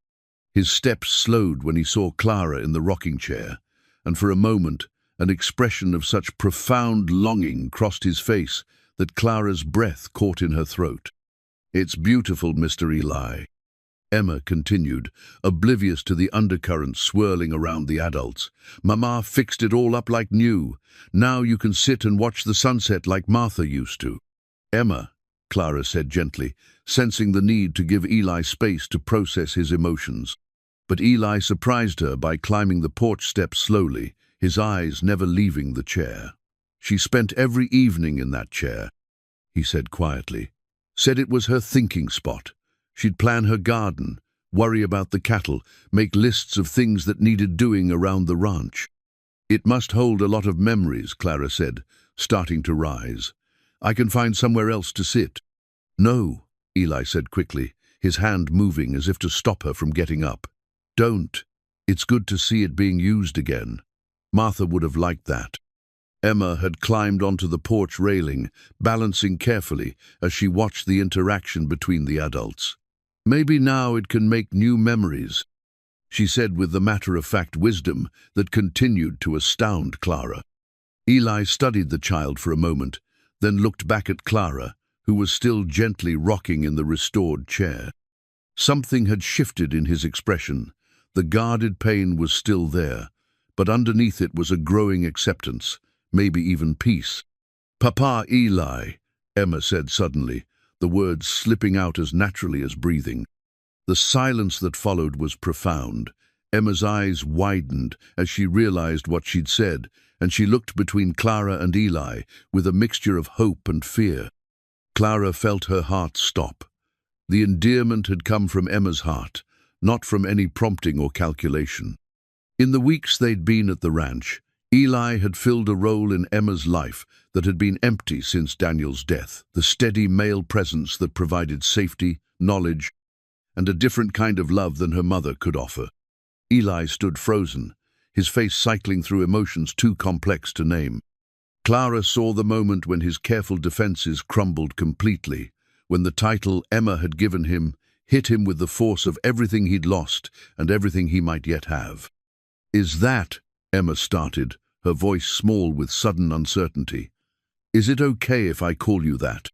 His steps slowed when he saw Clara in the rocking chair, and for a moment an expression of such profound longing crossed his face that Clara's breath caught in her throat. "It's beautiful, Mr. Eli," Emma continued, oblivious to the undercurrents swirling around the adults. "Mama fixed it all up like new. Now you can sit and watch the sunset like Martha used to." "Emma," Clara said gently, sensing the need to give Eli space to process his emotions. But Eli surprised her by climbing the porch steps slowly, his eyes never leaving the chair. "She spent every evening in that chair," he said quietly. "Said it was her thinking spot. She'd plan her garden, worry about the cattle, make lists of things that needed doing around the ranch." "It must hold a lot of memories," Clara said, starting to rise. "I can find somewhere else to sit." "No," Eli said quickly, his hand moving as if to stop her from getting up. "Don't. It's good to see it being used again. Martha would have liked that." Emma had climbed onto the porch railing, balancing carefully as she watched the interaction between the adults. "Maybe now it can make new memories," she said with the matter-of-fact wisdom that continued to astound Clara. Eli studied the child for a moment, then looked back at Clara, who was still gently rocking in the restored chair. Something had shifted in his expression. The guarded pain was still there, but underneath it was a growing acceptance, maybe even peace. "Papa Eli," Emma said suddenly, the words slipping out as naturally as breathing. The silence that followed was profound. Emma's eyes widened as she realized what she'd said, and she looked between Clara and Eli with a mixture of hope and fear. Clara felt her heart stop. The endearment had come from Emma's heart, not from any prompting or calculation. In the weeks they'd been at the ranch, Eli had filled a role in Emma's life that had been empty since Daniel's death, the steady male presence that provided safety, knowledge, and a different kind of love than her mother could offer. Eli stood frozen, his face cycling through emotions too complex to name. Clara saw the moment when his careful defenses crumbled completely, when the title Emma had given him hit him with the force of everything he'd lost and everything he might yet have. "Is that," Emma started, her voice small with sudden uncertainty, "is it okay if I call you that?"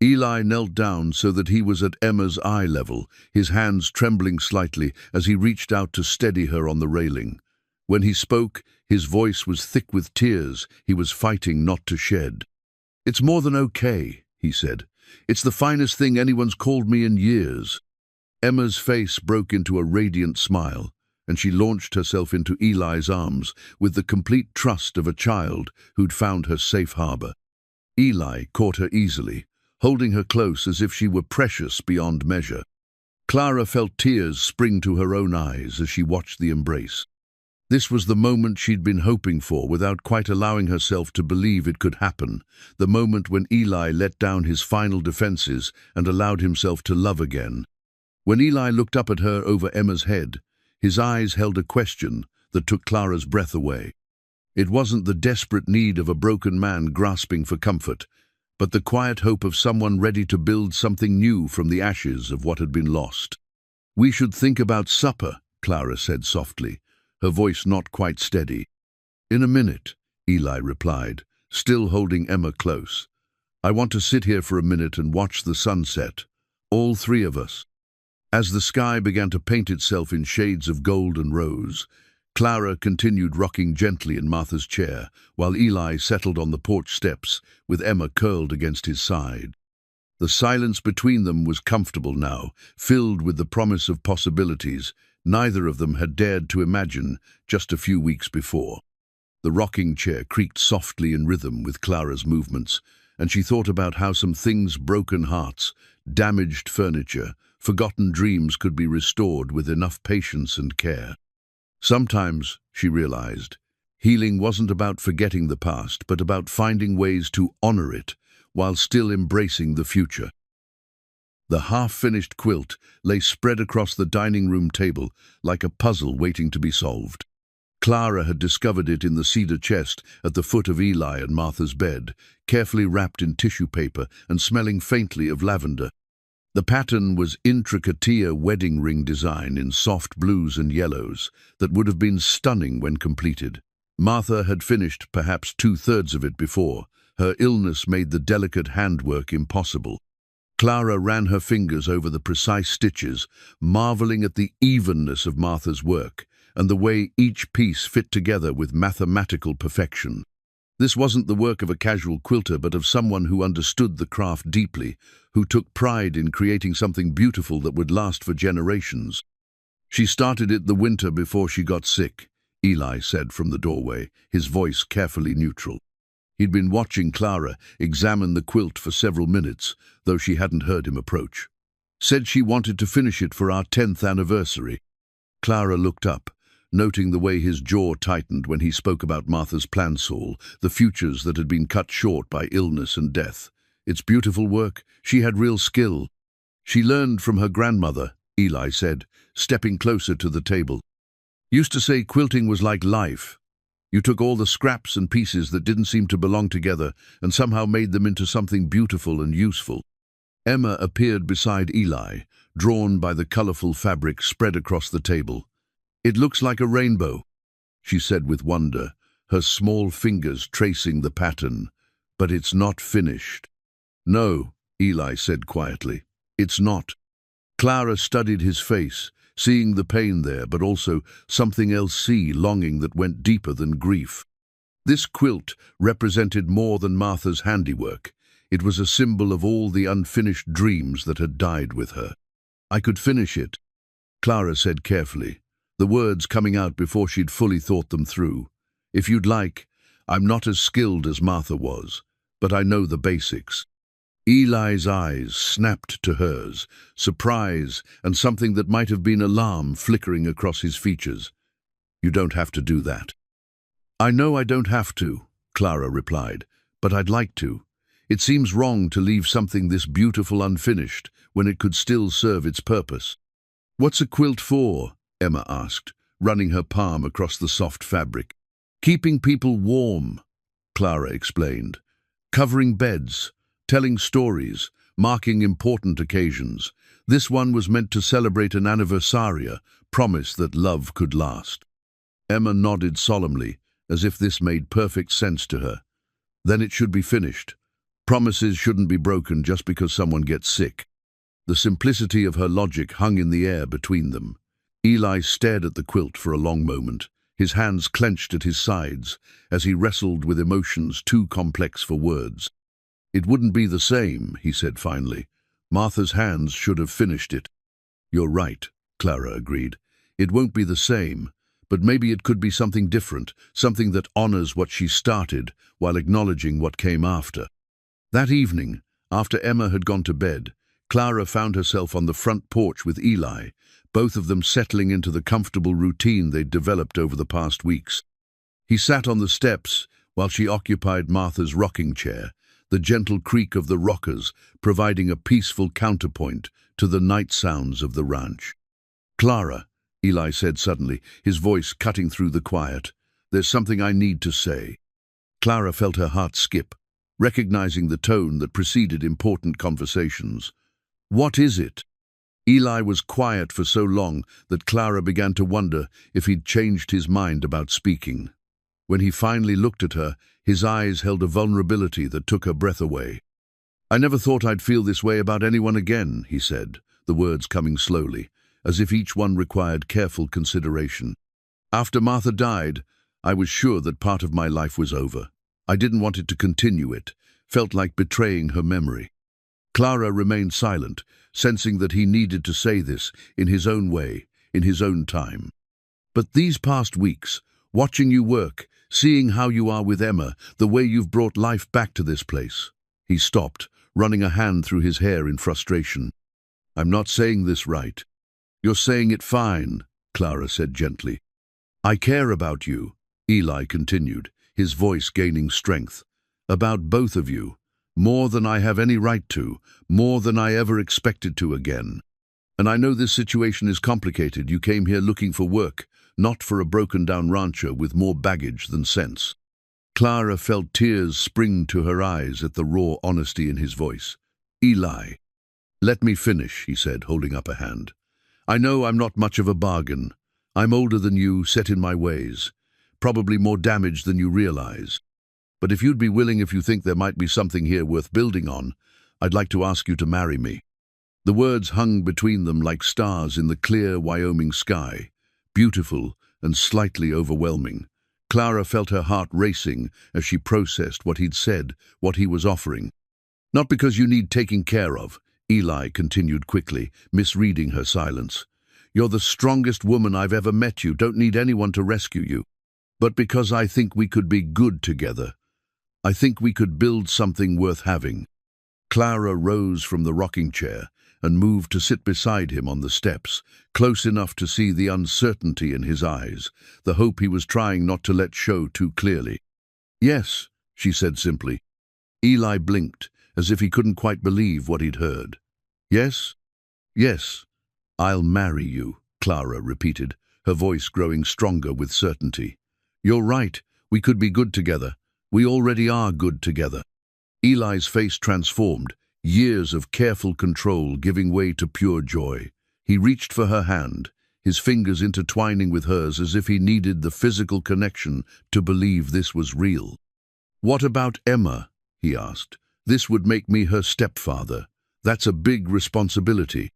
Eli knelt down so that he was at Emma's eye level, his hands trembling slightly as he reached out to steady her on the railing. When he spoke, his voice was thick with tears he was fighting not to shed. "It's more than okay," he said. "It's the finest thing anyone's called me in years." Emma's face broke into a radiant smile, and she launched herself into Eli's arms with the complete trust of a child who'd found her safe harbor. Eli caught her easily, holding her close as if she were precious beyond measure. Clara felt tears spring to her own eyes as she watched the embrace. This was the moment she'd been hoping for without quite allowing herself to believe it could happen, the moment when Eli let down his final defenses and allowed himself to love again. When Eli looked up at her over Emma's head, his eyes held a question that took Clara's breath away. It wasn't the desperate need of a broken man grasping for comfort, but the quiet hope of someone ready to build something new from the ashes of what had been lost. "We should think about supper," Clara said softly, her voice not quite steady. "In a minute," Eli replied, still holding Emma close. "I want to sit here for a minute and watch the sunset, all three of us." As the sky began to paint itself in shades of gold and rose, Clara continued rocking gently in Martha's chair, while Eli settled on the porch steps, with Emma curled against his side. The silence between them was comfortable now, filled with the promise of possibilities neither of them had dared to imagine just a few weeks before. The rocking chair creaked softly in rhythm with Clara's movements, and she thought about how some things, broken hearts, damaged furniture, forgotten dreams could be restored with enough patience and care. Sometimes, she realized, healing wasn't about forgetting the past, but about finding ways to honor it while still embracing the future. The half-finished quilt lay spread across the dining room table like a puzzle waiting to be solved. Clara had discovered it in the cedar chest at the foot of Eli and Martha's bed, carefully wrapped in tissue paper and smelling faintly of lavender. The pattern was intricate wedding ring design in soft blues and yellows that would have been stunning when completed. Martha had finished perhaps two-thirds of it before. Her illness made the delicate handwork impossible. Clara ran her fingers over the precise stitches, marveling at the evenness of Martha's work and the way each piece fit together with mathematical perfection. This wasn't the work of a casual quilter, but of someone who understood the craft deeply, who took pride in creating something beautiful that would last for generations. "She started it the winter before she got sick," Eli said from the doorway, his voice carefully neutral. He'd been watching Clara examine the quilt for several minutes, though she hadn't heard him approach. "Said she wanted to finish it for our 10th anniversary. Clara looked up, noting the way his jaw tightened when he spoke about Martha's plansaul, the futures that had been cut short by illness and death. "It's beautiful work. She had real skill." "She learned from her grandmother," Eli said, stepping closer to the table. "Used to say quilting was like life. You took all the scraps and pieces that didn't seem to belong together and somehow made them into something beautiful and useful." Emma appeared beside Eli, drawn by the colorful fabric spread across the table. "It looks like a rainbow," she said with wonder, her small fingers tracing the pattern. "But it's not finished." "No," Eli said quietly. "It's not." Clara studied his face, seeing the pain there, but also something else, longing that went deeper than grief. This quilt represented more than Martha's handiwork. It was a symbol of all the unfinished dreams that had died with her. "I could finish it," Clara said carefully, the words coming out before she'd fully thought them through. "If you'd like, I'm not as skilled as Martha was, but I know the basics." Eli's eyes snapped to hers, surprise and something that might have been alarm flickering across his features. "You don't have to do that." "I know I don't have to," Clara replied, "but I'd like to. It seems wrong to leave something this beautiful unfinished when it could still serve its purpose." "What's a quilt for?" Emma asked, running her palm across the soft fabric. "Keeping people warm," Clara explained. "Covering beds, telling stories, marking important occasions. This one was meant to celebrate an anniversaria, promise that love could last." Emma nodded solemnly, as if this made perfect sense to her. Then it should be finished. Promises shouldn't be broken just because someone gets sick. The simplicity of her logic hung in the air between them. Eli stared at the quilt for a long moment, his hands clenched at his sides as he wrestled with emotions too complex for words. "It wouldn't be the same," he said finally. "Martha's hands should have finished it." "You're right," Clara agreed. "It won't be the same, but maybe it could be something different, something that honors what she started while acknowledging what came after." That evening, after Emma had gone to bed, Clara found herself on the front porch with Eli, both of them settling into the comfortable routine they'd developed over the past weeks. He sat on the steps while she occupied Martha's rocking chair, the gentle creak of the rockers providing a peaceful counterpoint to the night sounds of the ranch. "Clara," Eli said suddenly, his voice cutting through the quiet, "there's something I need to say." Clara felt her heart skip, recognizing the tone that preceded important conversations. "What is it?" Eli was quiet for so long that Clara began to wonder if he'd changed his mind about speaking. When he finally looked at her, his eyes held a vulnerability that took her breath away. "I never thought I'd feel this way about anyone again," he said, the words coming slowly, as if each one required careful consideration. "After Martha died, I was sure that part of my life was over. I didn't want it to continue. It felt like betraying her memory." Clara remained silent, sensing that he needed to say this in his own way, in his own time. "But these past weeks, watching you work, seeing how you are with Emma, the way you've brought life back to this place." He stopped, running a hand through his hair in frustration. "I'm not saying this right." "You're saying it fine," Clara said gently. "I care about you," Eli continued, his voice gaining strength. "About both of you. More than I have any right to, more than I ever expected to again. And I know this situation is complicated. You came here looking for work, not for a broken-down rancher with more baggage than sense." Clara felt tears spring to her eyes at the raw honesty in his voice. "Eli, let me finish," he said, holding up a hand. "I know I'm not much of a bargain. I'm older than you, set in my ways, probably more damaged than you realize. But if you'd be willing, if you think there might be something here worth building on, I'd like to ask you to marry me." The words hung between them like stars in the clear Wyoming sky, beautiful and slightly overwhelming. Clara felt her heart racing as she processed what he'd said, what he was offering. "Not because you need taking care of," Eli continued quickly, misreading her silence. "You're the strongest woman I've ever met. You don't need anyone to rescue you. But because I think we could be good together. I think we could build something worth having." Clara rose from the rocking chair and moved to sit beside him on the steps, close enough to see the uncertainty in his eyes, the hope he was trying not to let show too clearly. "Yes," she said simply. Eli blinked, as if he couldn't quite believe what he'd heard. "Yes? Yes, I'll marry you," Clara repeated, her voice growing stronger with certainty. "You're right, we could be good together. We already are good together." Eli's face transformed, years of careful control giving way to pure joy. He reached for her hand, his fingers intertwining with hers as if he needed the physical connection to believe this was real. "What about Emma?" he asked. "This would make me her stepfather. That's a big responsibility."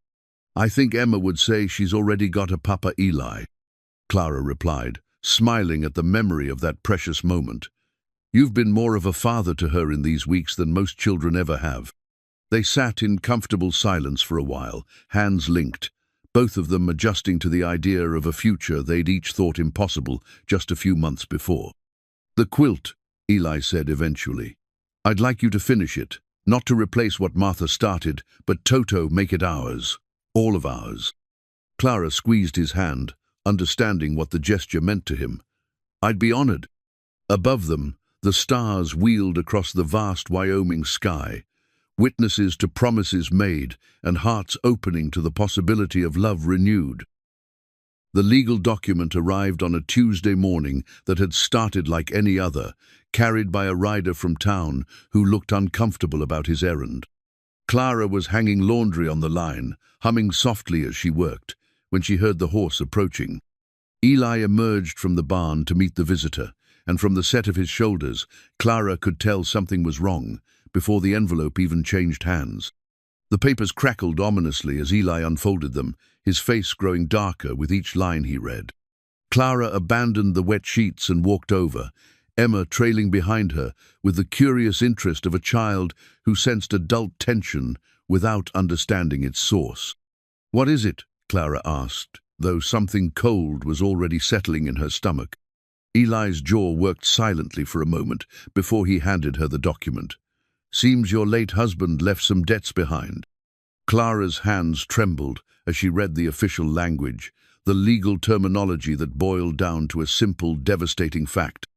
"I think Emma would say she's already got a papa, Eli," Clara replied, smiling at the memory of that precious moment. "You've been more of a father to her in these weeks than most children ever have." They sat in comfortable silence for a while, hands linked, both of them adjusting to the idea of a future they'd each thought impossible just a few months before. "The quilt," Eli said eventually. "I'd like you to finish it, not to replace what Martha started, but Toto make it ours, all of ours." Clara squeezed his hand, understanding what the gesture meant to him. "I'd be honored." Above them, the stars wheeled across the vast Wyoming sky, witnesses to promises made and hearts opening to the possibility of love renewed. The legal document arrived on a Tuesday morning that had started like any other, carried by a rider from town who looked uncomfortable about his errand. Clara was hanging laundry on the line, humming softly as she worked, when she heard the horse approaching. Eli emerged from the barn to meet the visitor, and from the set of his shoulders, Clara could tell something was wrong, before the envelope even changed hands. The papers crackled ominously as Eli unfolded them, his face growing darker with each line he read. Clara abandoned the wet sheets and walked over, Emma trailing behind her with the curious interest of a child who sensed adult tension without understanding its source. "What is it?" Clara asked, though something cold was already settling in her stomach. Eli's jaw worked silently for a moment before he handed her the document. "Seems your late husband left some debts behind." Clara's hands trembled as she read the official language, the legal terminology that boiled down to a simple, devastating fact.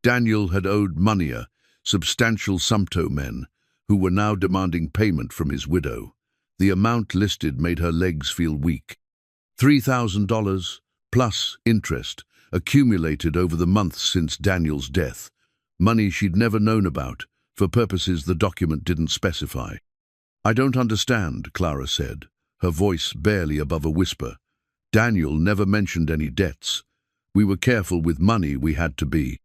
Daniel had owed Monia, substantial sumpto men, who were now demanding payment from his widow. The amount listed made her legs feel weak. $3,000 plus interest accumulated over the months since Daniel's death, money she'd never known about, for purposes the document didn't specify. "I don't understand," Clara said, her voice barely above a whisper. "Daniel never mentioned any debts. We were careful with money, we had to be."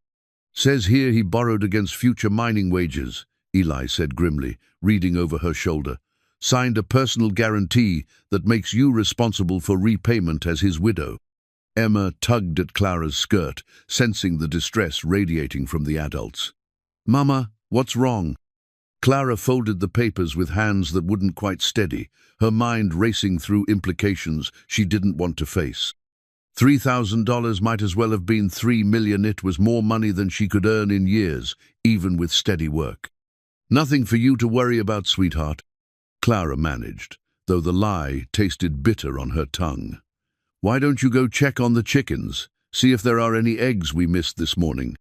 "Says here he borrowed against future mining wages," Eli said grimly, reading over her shoulder. "Signed a personal guarantee that makes you responsible for repayment as his widow." Emma tugged at Clara's skirt, sensing the distress radiating from the adults. "Mama, what's wrong?" Clara folded the papers with hands that wouldn't quite steady, her mind racing through implications she didn't want to face. $3,000 might as well have been $3 million. It was more money than she could earn in years, even with steady work. "Nothing for you to worry about, sweetheart," Clara managed, though the lie tasted bitter on her tongue. "Why don't you go check on the chickens, see if there are any eggs we missed this morning?"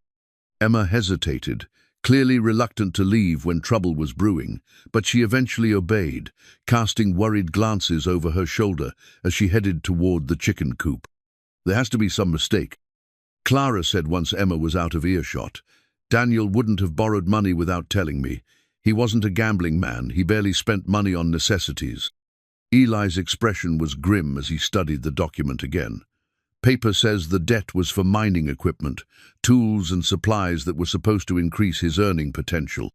Emma hesitated, clearly reluctant to leave when trouble was brewing, but she eventually obeyed, casting worried glances over her shoulder as she headed toward the chicken coop. "There has to be some mistake." Clara said once Emma was out of earshot. "Daniel wouldn't have borrowed money without telling me. He wasn't a gambling man, he barely spent money on necessities." Eli's expression was grim as he studied the document again. "Paper says the debt was for mining equipment, tools and supplies that were supposed to increase his earning potential."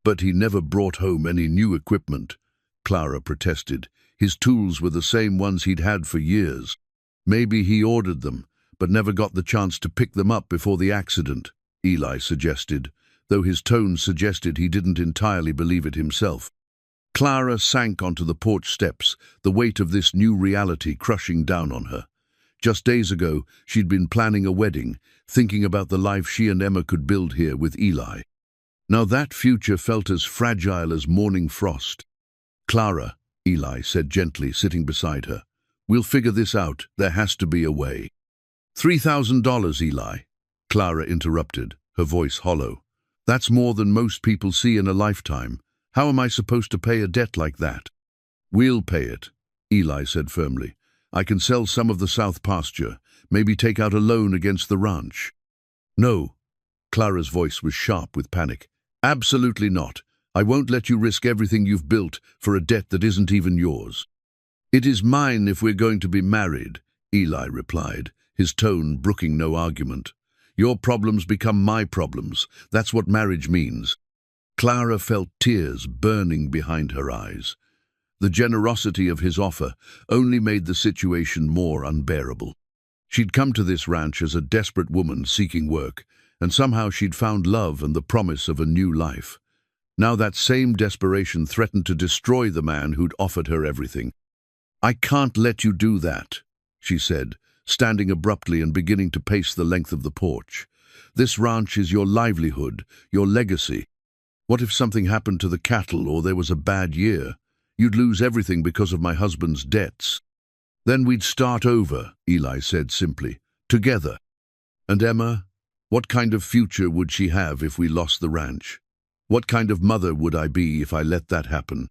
"But he never brought home any new equipment," Clara protested. "His tools were the same ones he'd had for years." "Maybe he ordered them, but never got the chance to pick them up before the accident," Eli suggested, though his tone suggested he didn't entirely believe it himself. Clara sank onto the porch steps, the weight of this new reality crushing down on her. Just days ago, she'd been planning a wedding, thinking about the life she and Emma could build here with Eli. Now that future felt as fragile as morning frost. "Clara," Eli said gently, sitting beside her, "we'll figure this out. There has to be a way." $3,000, Eli," Clara interrupted, her voice hollow. "That's more than most people see in a lifetime. How am I supposed to pay a debt like that?" "We'll pay it," Eli said firmly. "I can sell some of the south pasture, maybe take out a loan against the ranch." "No." Clara's voice was sharp with panic. "Absolutely not. I won't let you risk everything you've built for a debt that isn't even yours." "It is mine if we're going to be married," Eli replied, his tone brooking no argument. "Your problems become my problems. That's what marriage means." Clara felt tears burning behind her eyes. The generosity of his offer only made the situation more unbearable. She'd come to this ranch as a desperate woman seeking work, and somehow she'd found love and the promise of a new life. Now that same desperation threatened to destroy the man who'd offered her everything. "I can't let you do that," she said, standing abruptly and beginning to pace the length of the porch. This ranch is your livelihood, your legacy. What if something happened to the cattle or there was a bad year? You'd lose everything because of my husband's debts. Then we'd start over, Eli said simply, together. And Emma, what kind of future would she have if we lost the ranch? What kind of mother would I be if I let that happen?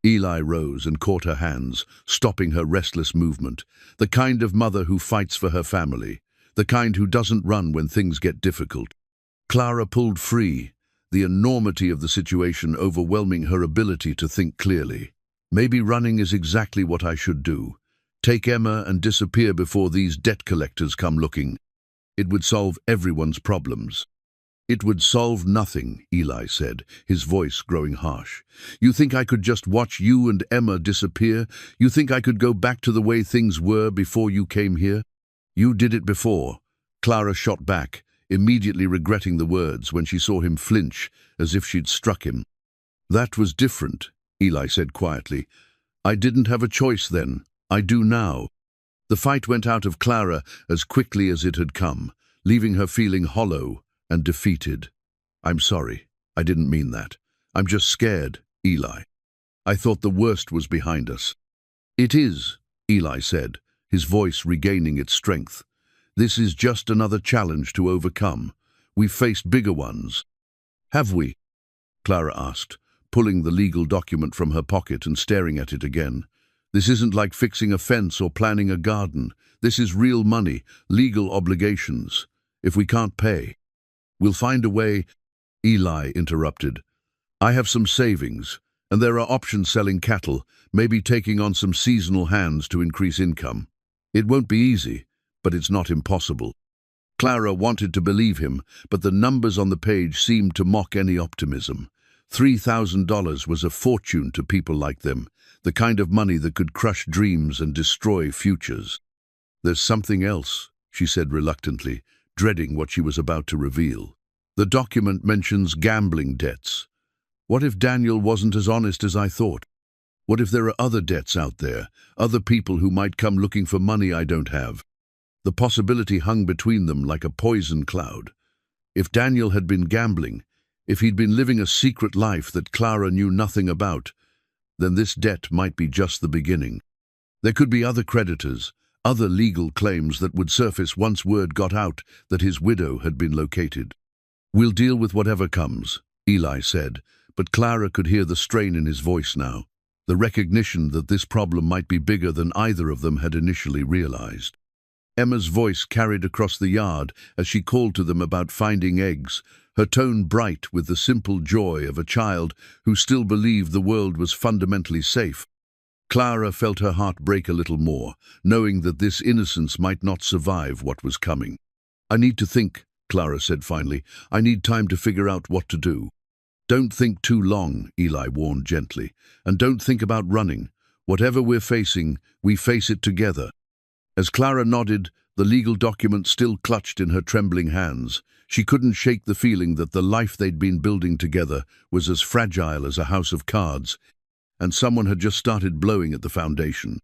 Eli rose and caught her hands, stopping her restless movement. The kind of mother who fights for her family. The kind who doesn't run when things get difficult. Clara pulled free, the enormity of the situation overwhelming her ability to think clearly. Maybe running is exactly what I should do. Take Emma and disappear before these debt collectors come looking. It would solve everyone's problems. It would solve nothing, Eli said, his voice growing harsh. You think I could just watch you and Emma disappear? You think I could go back to the way things were before you came here? You did it before. Clara shot back, immediately regretting the words when she saw him flinch, as if she'd struck him. That was different, Eli said quietly. I didn't have a choice then. I do now. The fight went out of Clara as quickly as it had come, leaving her feeling hollow and defeated. I'm sorry. I didn't mean that. I'm just scared, Eli. I thought the worst was behind us. It is, Eli said, his voice regaining its strength. This is just another challenge to overcome. We've faced bigger ones. Have we? Clara asked, pulling the legal document from her pocket and staring at it again. This isn't like fixing a fence or planning a garden. This is real money, legal obligations. If we can't pay, we'll find a way. Eli interrupted. I have some savings, and there are options selling cattle, maybe taking on some seasonal hands to increase income. It won't be easy, but it's not impossible. Clara wanted to believe him, but the numbers on the page seemed to mock any optimism. $3,000 was a fortune to people like them, the kind of money that could crush dreams and destroy futures. There's something else, she said reluctantly, dreading what she was about to reveal. The document mentions gambling debts. What if Daniel wasn't as honest as I thought? What if there are other debts out there, other people who might come looking for money I don't have? The possibility hung between them like a poison cloud. If Daniel had been gambling, if he'd been living a secret life that Clara knew nothing about, then this debt might be just the beginning. There could be other creditors, other legal claims that would surface once word got out that his widow had been located. We'll deal with whatever comes, Eli said, but Clara could hear the strain in his voice now, the recognition that this problem might be bigger than either of them had initially realized. Emma's voice carried across the yard as she called to them about finding eggs, her tone bright with the simple joy of a child who still believed the world was fundamentally safe. Clara felt her heart break a little more, knowing that this innocence might not survive what was coming. I need to think, Clara said finally. I need time to figure out what to do. Don't think too long, Eli warned gently, and don't think about running. Whatever we're facing, we face it together. As Clara nodded, the legal document still clutched in her trembling hands. She couldn't shake the feeling that the life they'd been building together was as fragile as a house of cards, and someone had just started blowing at the foundation.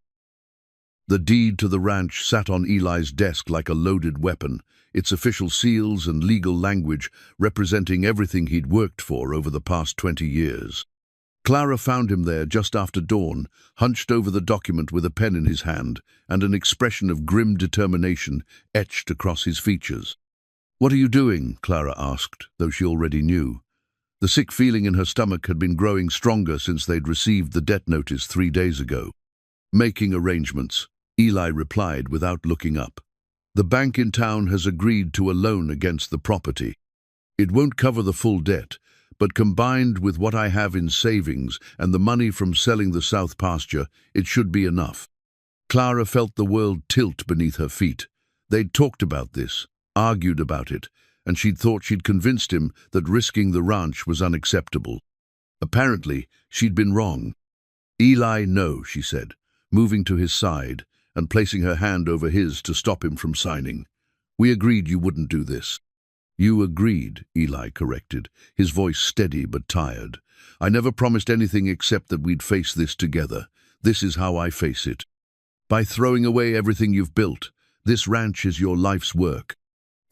The deed to the ranch sat on Eli's desk like a loaded weapon, its official seals and legal language representing everything he'd worked for over the past 20 years. Clara found him there just after dawn, hunched over the document with a pen in his hand and an expression of grim determination etched across his features. What are you doing? Clara asked, though she already knew. The sick feeling in her stomach had been growing stronger since they'd received the debt notice 3 days ago. Making arrangements, Eli replied without looking up. The bank in town has agreed to a loan against the property. It won't cover the full debt, but combined with what I have in savings and the money from selling the south pasture, it should be enough. Clara felt the world tilt beneath her feet. They'd talked about this, argued about it, and she'd thought she'd convinced him that risking the ranch was unacceptable. Apparently, she'd been wrong. Eli, no, she said, moving to his side and placing her hand over his to stop him from signing. We agreed you wouldn't do this. You agreed, Eli corrected, his voice steady but tired. I never promised anything except that we'd face this together. This is how I face it. By throwing away everything you've built, this ranch is your life's work.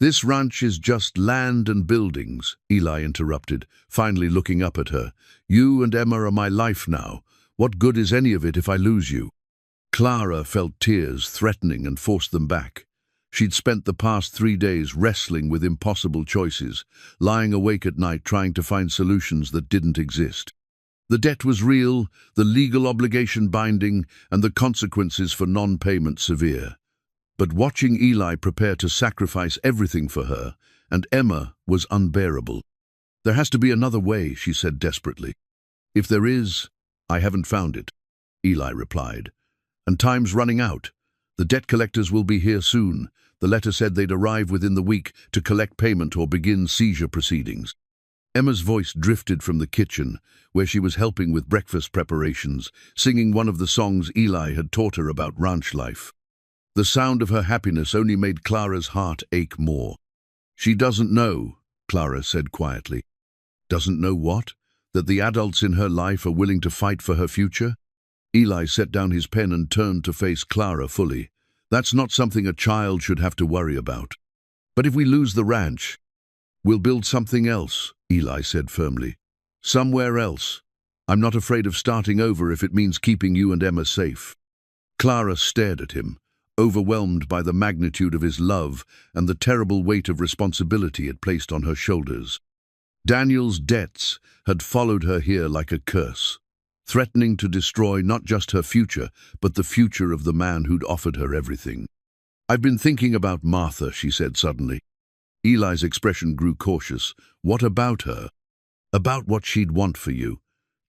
"This ranch is just land and buildings," Eli interrupted, finally looking up at her. "You and Emma are my life now. What good is any of it if I lose you?" Clara felt tears threatening and forced them back. She'd spent the past 3 days wrestling with impossible choices, lying awake at night trying to find solutions that didn't exist. The debt was real, the legal obligation binding, and the consequences for non-payment severe. But watching Eli prepare to sacrifice everything for her, and Emma, was unbearable. "There has to be another way," she said desperately. "If there is, I haven't found it," Eli replied. "And time's running out. The debt collectors will be here soon. The letter said they'd arrive within the week to collect payment or begin seizure proceedings." Emma's voice drifted from the kitchen, where she was helping with breakfast preparations, singing one of the songs Eli had taught her about ranch life. The sound of her happiness only made Clara's heart ache more. "She doesn't know," Clara said quietly. "Doesn't know what? That the adults in her life are willing to fight for her future?" Eli set down his pen and turned to face Clara fully. "That's not something a child should have to worry about. But if we lose the ranch, we'll build something else," Eli said firmly. "Somewhere else. I'm not afraid of starting over if it means keeping you and Emma safe." Clara stared at him, overwhelmed by the magnitude of his love and the terrible weight of responsibility it placed on her shoulders. Daniel's debts had followed her here like a curse, threatening to destroy not just her future, but the future of the man who'd offered her everything. "I've been thinking about Martha," she said suddenly. Eli's expression grew cautious. "What about her? About what she'd want for you?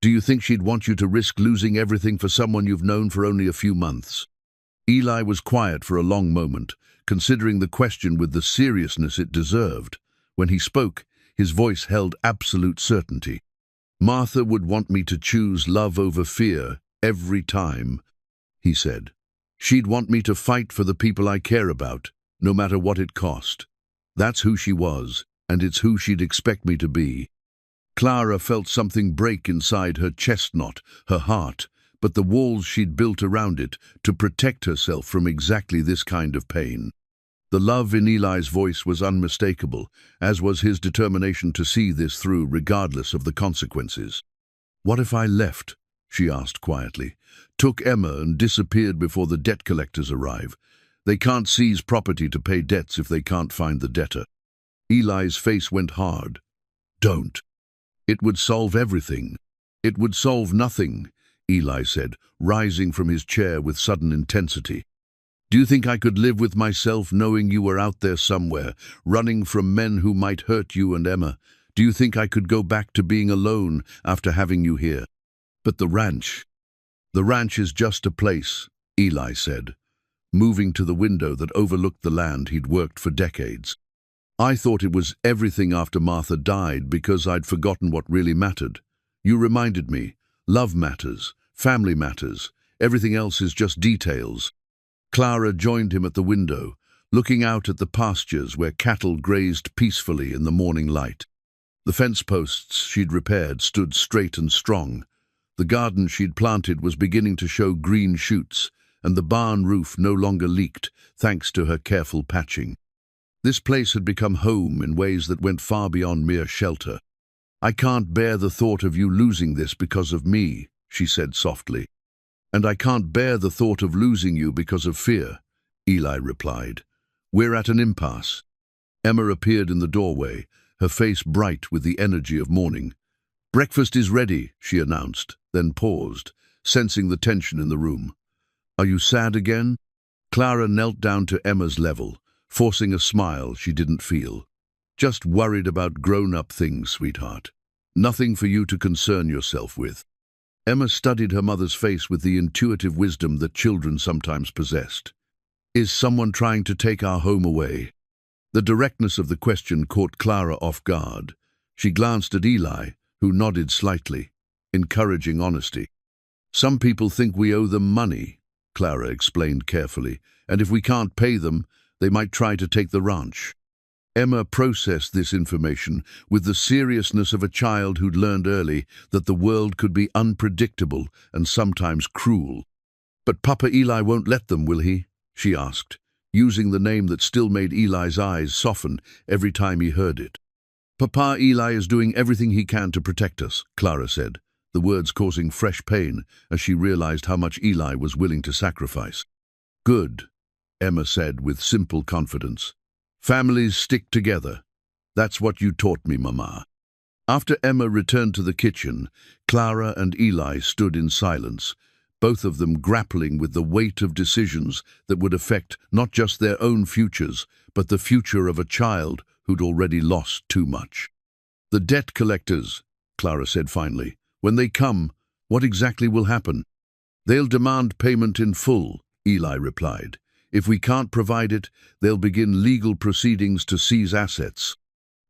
Do you think she'd want you to risk losing everything for someone you've known for only a few months?" Eli was quiet for a long moment, considering the question with the seriousness it deserved. When he spoke, his voice held absolute certainty. "Martha would want me to choose love over fear every time," he said. "She'd want me to fight for the people I care about, no matter what it cost. That's who she was, and it's who she'd expect me to be." Clara felt something break inside her chest knot, her heart, but the walls she'd built around it to protect herself from exactly this kind of pain. The love in Eli's voice was unmistakable, as was his determination to see this through regardless of the consequences. "What if I left?" she asked quietly. "Took Emma and disappeared before the debt collectors arrive. They can't seize property to pay debts if they can't find the debtor." Eli's face went hard. "Don't. It would solve everything." "It would solve nothing," Eli said, rising from his chair with sudden intensity. "Do you think I could live with myself knowing you were out there somewhere, running from men who might hurt you and Emma? Do you think I could go back to being alone after having you here?" "But the ranch is just a place," Eli said, moving to the window that overlooked the land he'd worked for decades. "I thought it was everything after Martha died because I'd forgotten what really mattered. You reminded me. Love matters, family matters, everything else is just details." Clara joined him at the window, looking out at the pastures where cattle grazed peacefully in the morning light. The fence posts she'd repaired stood straight and strong. The garden she'd planted was beginning to show green shoots, and the barn roof no longer leaked, thanks to her careful patching. This place had become home in ways that went far beyond mere shelter. "I can't bear the thought of you losing this because of me," she said softly. "And I can't bear the thought of losing you because of fear," Eli replied. "We're at an impasse." Emma appeared in the doorway, her face bright with the energy of morning. "Breakfast is ready," she announced, then paused, sensing the tension in the room. "Are you sad again?" Clara knelt down to Emma's level, forcing a smile she didn't feel. "Just worried about grown-up things, sweetheart. Nothing for you to concern yourself with." Emma studied her mother's face with the intuitive wisdom that children sometimes possessed. "Is someone trying to take our home away?" The directness of the question caught Clara off guard. She glanced at Eli, who nodded slightly, encouraging honesty. "Some people think we owe them money," Clara explained carefully, "and if we can't pay them, they might try to take the ranch." Emma processed this information with the seriousness of a child who'd learned early that the world could be unpredictable and sometimes cruel. "But Papa Eli won't let them, will he?" she asked, using the name that still made Eli's eyes soften every time he heard it. "Papa, Eli is doing everything he can to protect us," Clara said, the words causing fresh pain as she realized how much Eli was willing to sacrifice. "Good," Emma said with simple confidence. "Families stick together. That's what you taught me, Mama." After Emma returned to the kitchen, Clara and Eli stood in silence, both of them grappling with the weight of decisions that would affect not just their own futures, but the future of a child who'd already lost too much. "The debt collectors," Clara said finally. "When they come, what exactly will happen?" "They'll demand payment in full," Eli replied. "If we can't provide it, they'll begin legal proceedings to seize assets.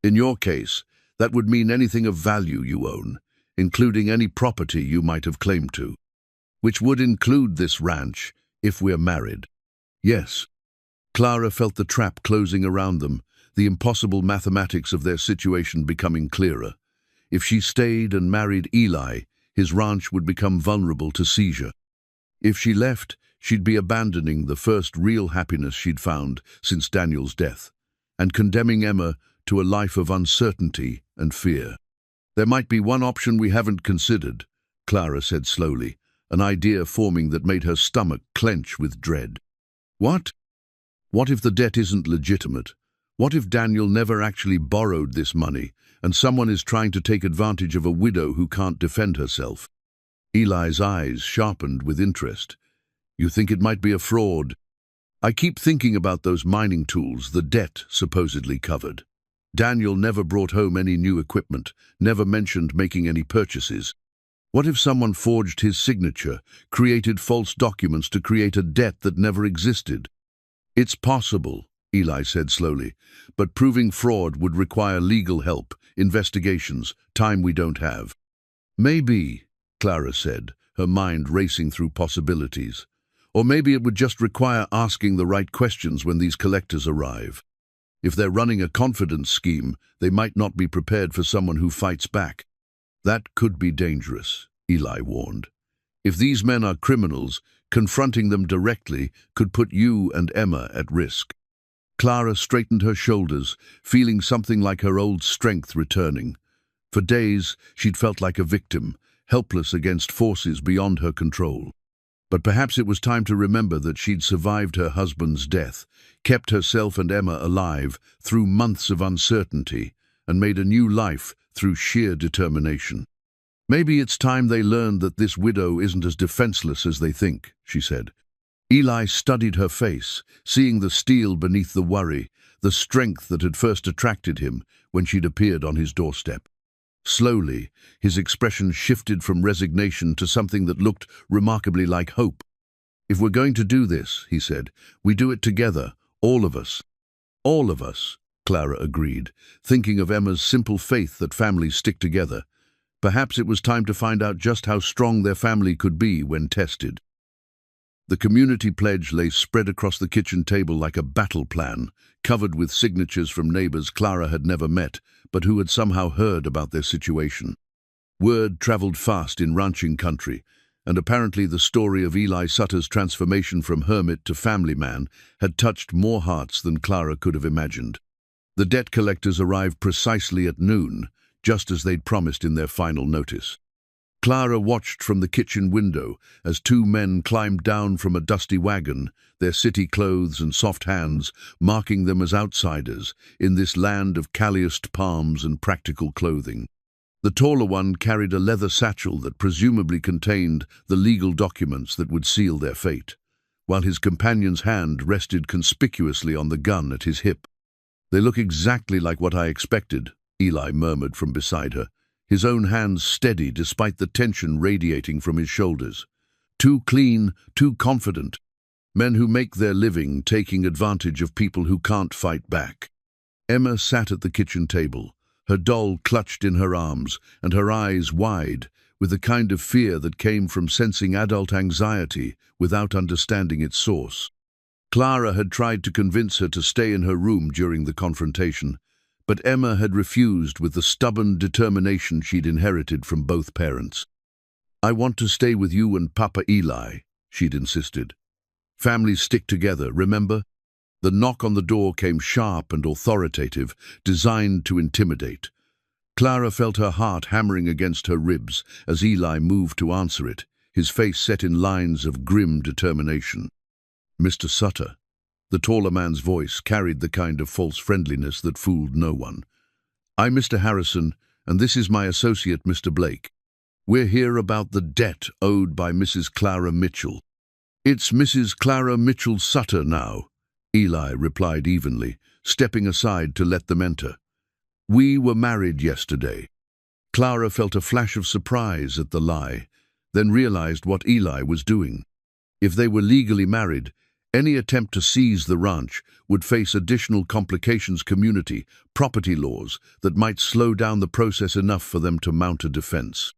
In your case, that would mean anything of value you own, including any property you might have claimed to. Which would include this ranch, if we're married." "Yes." Clara felt the trap closing around them, the impossible mathematics of their situation becoming clearer. If she stayed and married Eli, his ranch would become vulnerable to seizure. If she left, she'd be abandoning the first real happiness she'd found since Daniel's death, and condemning Emma to a life of uncertainty and fear. "There might be one option we haven't considered," Clara said slowly, an idea forming that made her stomach clench with dread. "What?" "What if the debt isn't legitimate? What if Daniel never actually borrowed this money, and someone is trying to take advantage of a widow who can't defend herself?" Eli's eyes sharpened with interest. "You think it might be a fraud?" "I keep thinking about those mining tools the debt supposedly covered. Daniel never brought home any new equipment, never mentioned making any purchases. What if someone forged his signature, created false documents to create a debt that never existed?" "It's possible," Eli said slowly, "but proving fraud would require legal help, investigations, time we don't have." "Maybe," Clara said, her mind racing through possibilities. "Or maybe it would just require asking the right questions when these collectors arrive. If they're running a confidence scheme, they might not be prepared for someone who fights back." "That could be dangerous," Eli warned. "If these men are criminals, confronting them directly could put you and Emma at risk." Clara straightened her shoulders, feeling something like her old strength returning. For days, she'd felt like a victim, helpless against forces beyond her control. But perhaps it was time to remember that she'd survived her husband's death, kept herself and Emma alive through months of uncertainty, and made a new life through sheer determination. "Maybe it's time they learned that this widow isn't as defenseless as they think," she said. Eli studied her face, seeing the steel beneath the worry, the strength that had first attracted him when she'd appeared on his doorstep. Slowly, his expression shifted from resignation to something that looked remarkably like hope. "If we're going to do this," he said, "we do it together, all of us." "All of us," Clara agreed, thinking of Emma's simple faith that families stick together. Perhaps it was time to find out just how strong their family could be when tested. The community pledge lay spread across the kitchen table like a battle plan, covered with signatures from neighbors Clara had never met, but who had somehow heard about their situation. Word traveled fast in ranching country, and apparently the story of Eli Sutter's transformation from hermit to family man had touched more hearts than Clara could have imagined. The debt collectors arrived precisely at noon, just as they'd promised in their final notice. Clara watched from the kitchen window as two men climbed down from a dusty wagon, their city clothes and soft hands marking them as outsiders in this land of calloused palms and practical clothing. The taller one carried a leather satchel that presumably contained the legal documents that would seal their fate, while his companion's hand rested conspicuously on the gun at his hip. "They look exactly like what I expected," Eli murmured from beside her, his own hands steady despite the tension radiating from his shoulders. "Too clean, too confident. Men who make their living taking advantage of people who can't fight back." Emma sat at the kitchen table, her doll clutched in her arms and her eyes wide, with the kind of fear that came from sensing adult anxiety without understanding its source. Clara had tried to convince her to stay in her room during the confrontation, but Emma had refused with the stubborn determination she'd inherited from both parents. "I want to stay with you and Papa Eli," she'd insisted. "Families stick together, remember?" The knock on the door came sharp and authoritative, designed to intimidate. Clara felt her heart hammering against her ribs as Eli moved to answer it, his face set in lines of grim determination. "Mr. Sutter." The taller man's voice carried the kind of false friendliness that fooled no one. "I'm Mr. Harrison, and this is my associate, Mr. Blake. We're here about the debt owed by Mrs. Clara Mitchell." "It's Mrs. Clara Mitchell Sutter now," Eli replied evenly, stepping aside to let them enter. "We were married yesterday." Clara felt a flash of surprise at the lie, then realized what Eli was doing. If they were legally married, any attempt to seize the ranch would face additional complications, community, property laws that might slow down the process enough for them to mount a defense.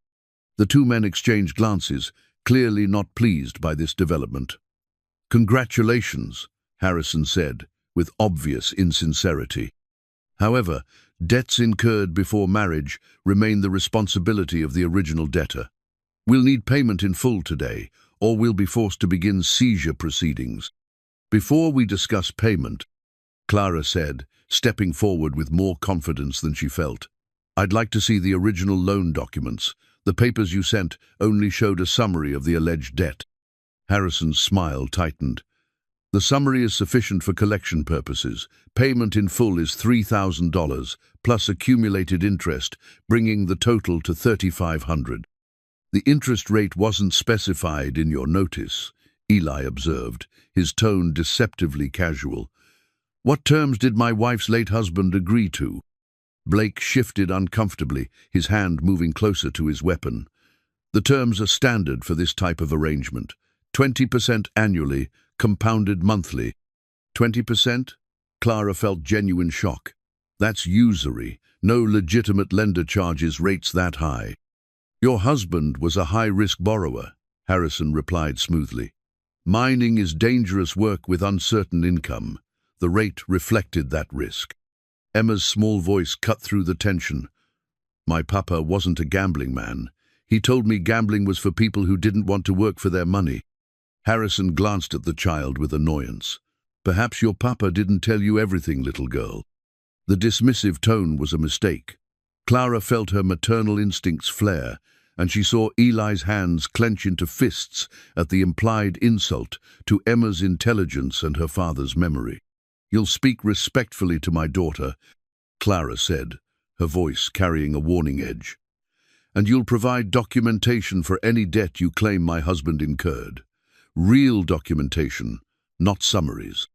The two men exchanged glances, clearly not pleased by this development. "Congratulations," Harrison said, with obvious insincerity. However, debts incurred before marriage remain the responsibility of the original debtor. "We'll need payment in full today, or we'll be forced to begin seizure proceedings." "Before we discuss payment," Clara said, stepping forward with more confidence than she felt, "I'd like to see the original loan documents. The papers you sent only showed a summary of the alleged debt." Harrison's smile tightened. "The summary is sufficient for collection purposes. Payment in full is $3,000, plus accumulated interest, bringing the total to $3,500. "The interest rate wasn't specified in your notice," Eli observed, his tone deceptively casual. "What terms did my wife's late husband agree to?" Blake shifted uncomfortably, his hand moving closer to his weapon. "The terms are standard for this type of arrangement. 20% annually, compounded monthly." 20%? Clara felt genuine shock. "That's usury. No legitimate lender charges rates that high." "Your husband was a high-risk borrower," Harrison replied smoothly. "Mining is dangerous work with uncertain income. The rate reflected that risk." Emma's small voice cut through the tension. "My papa wasn't a gambling man. He told me gambling was for people who didn't want to work for their money." Harrison glanced at the child with annoyance. "Perhaps your papa didn't tell you everything, little girl." The dismissive tone was a mistake. Clara felt her maternal instincts flare, and she saw Eli's hands clench into fists at the implied insult to Emma's intelligence and her father's memory. "You'll speak respectfully to my daughter," Clara said, her voice carrying a warning edge. "And you'll provide documentation for any debt you claim my husband incurred. Real documentation, not summaries."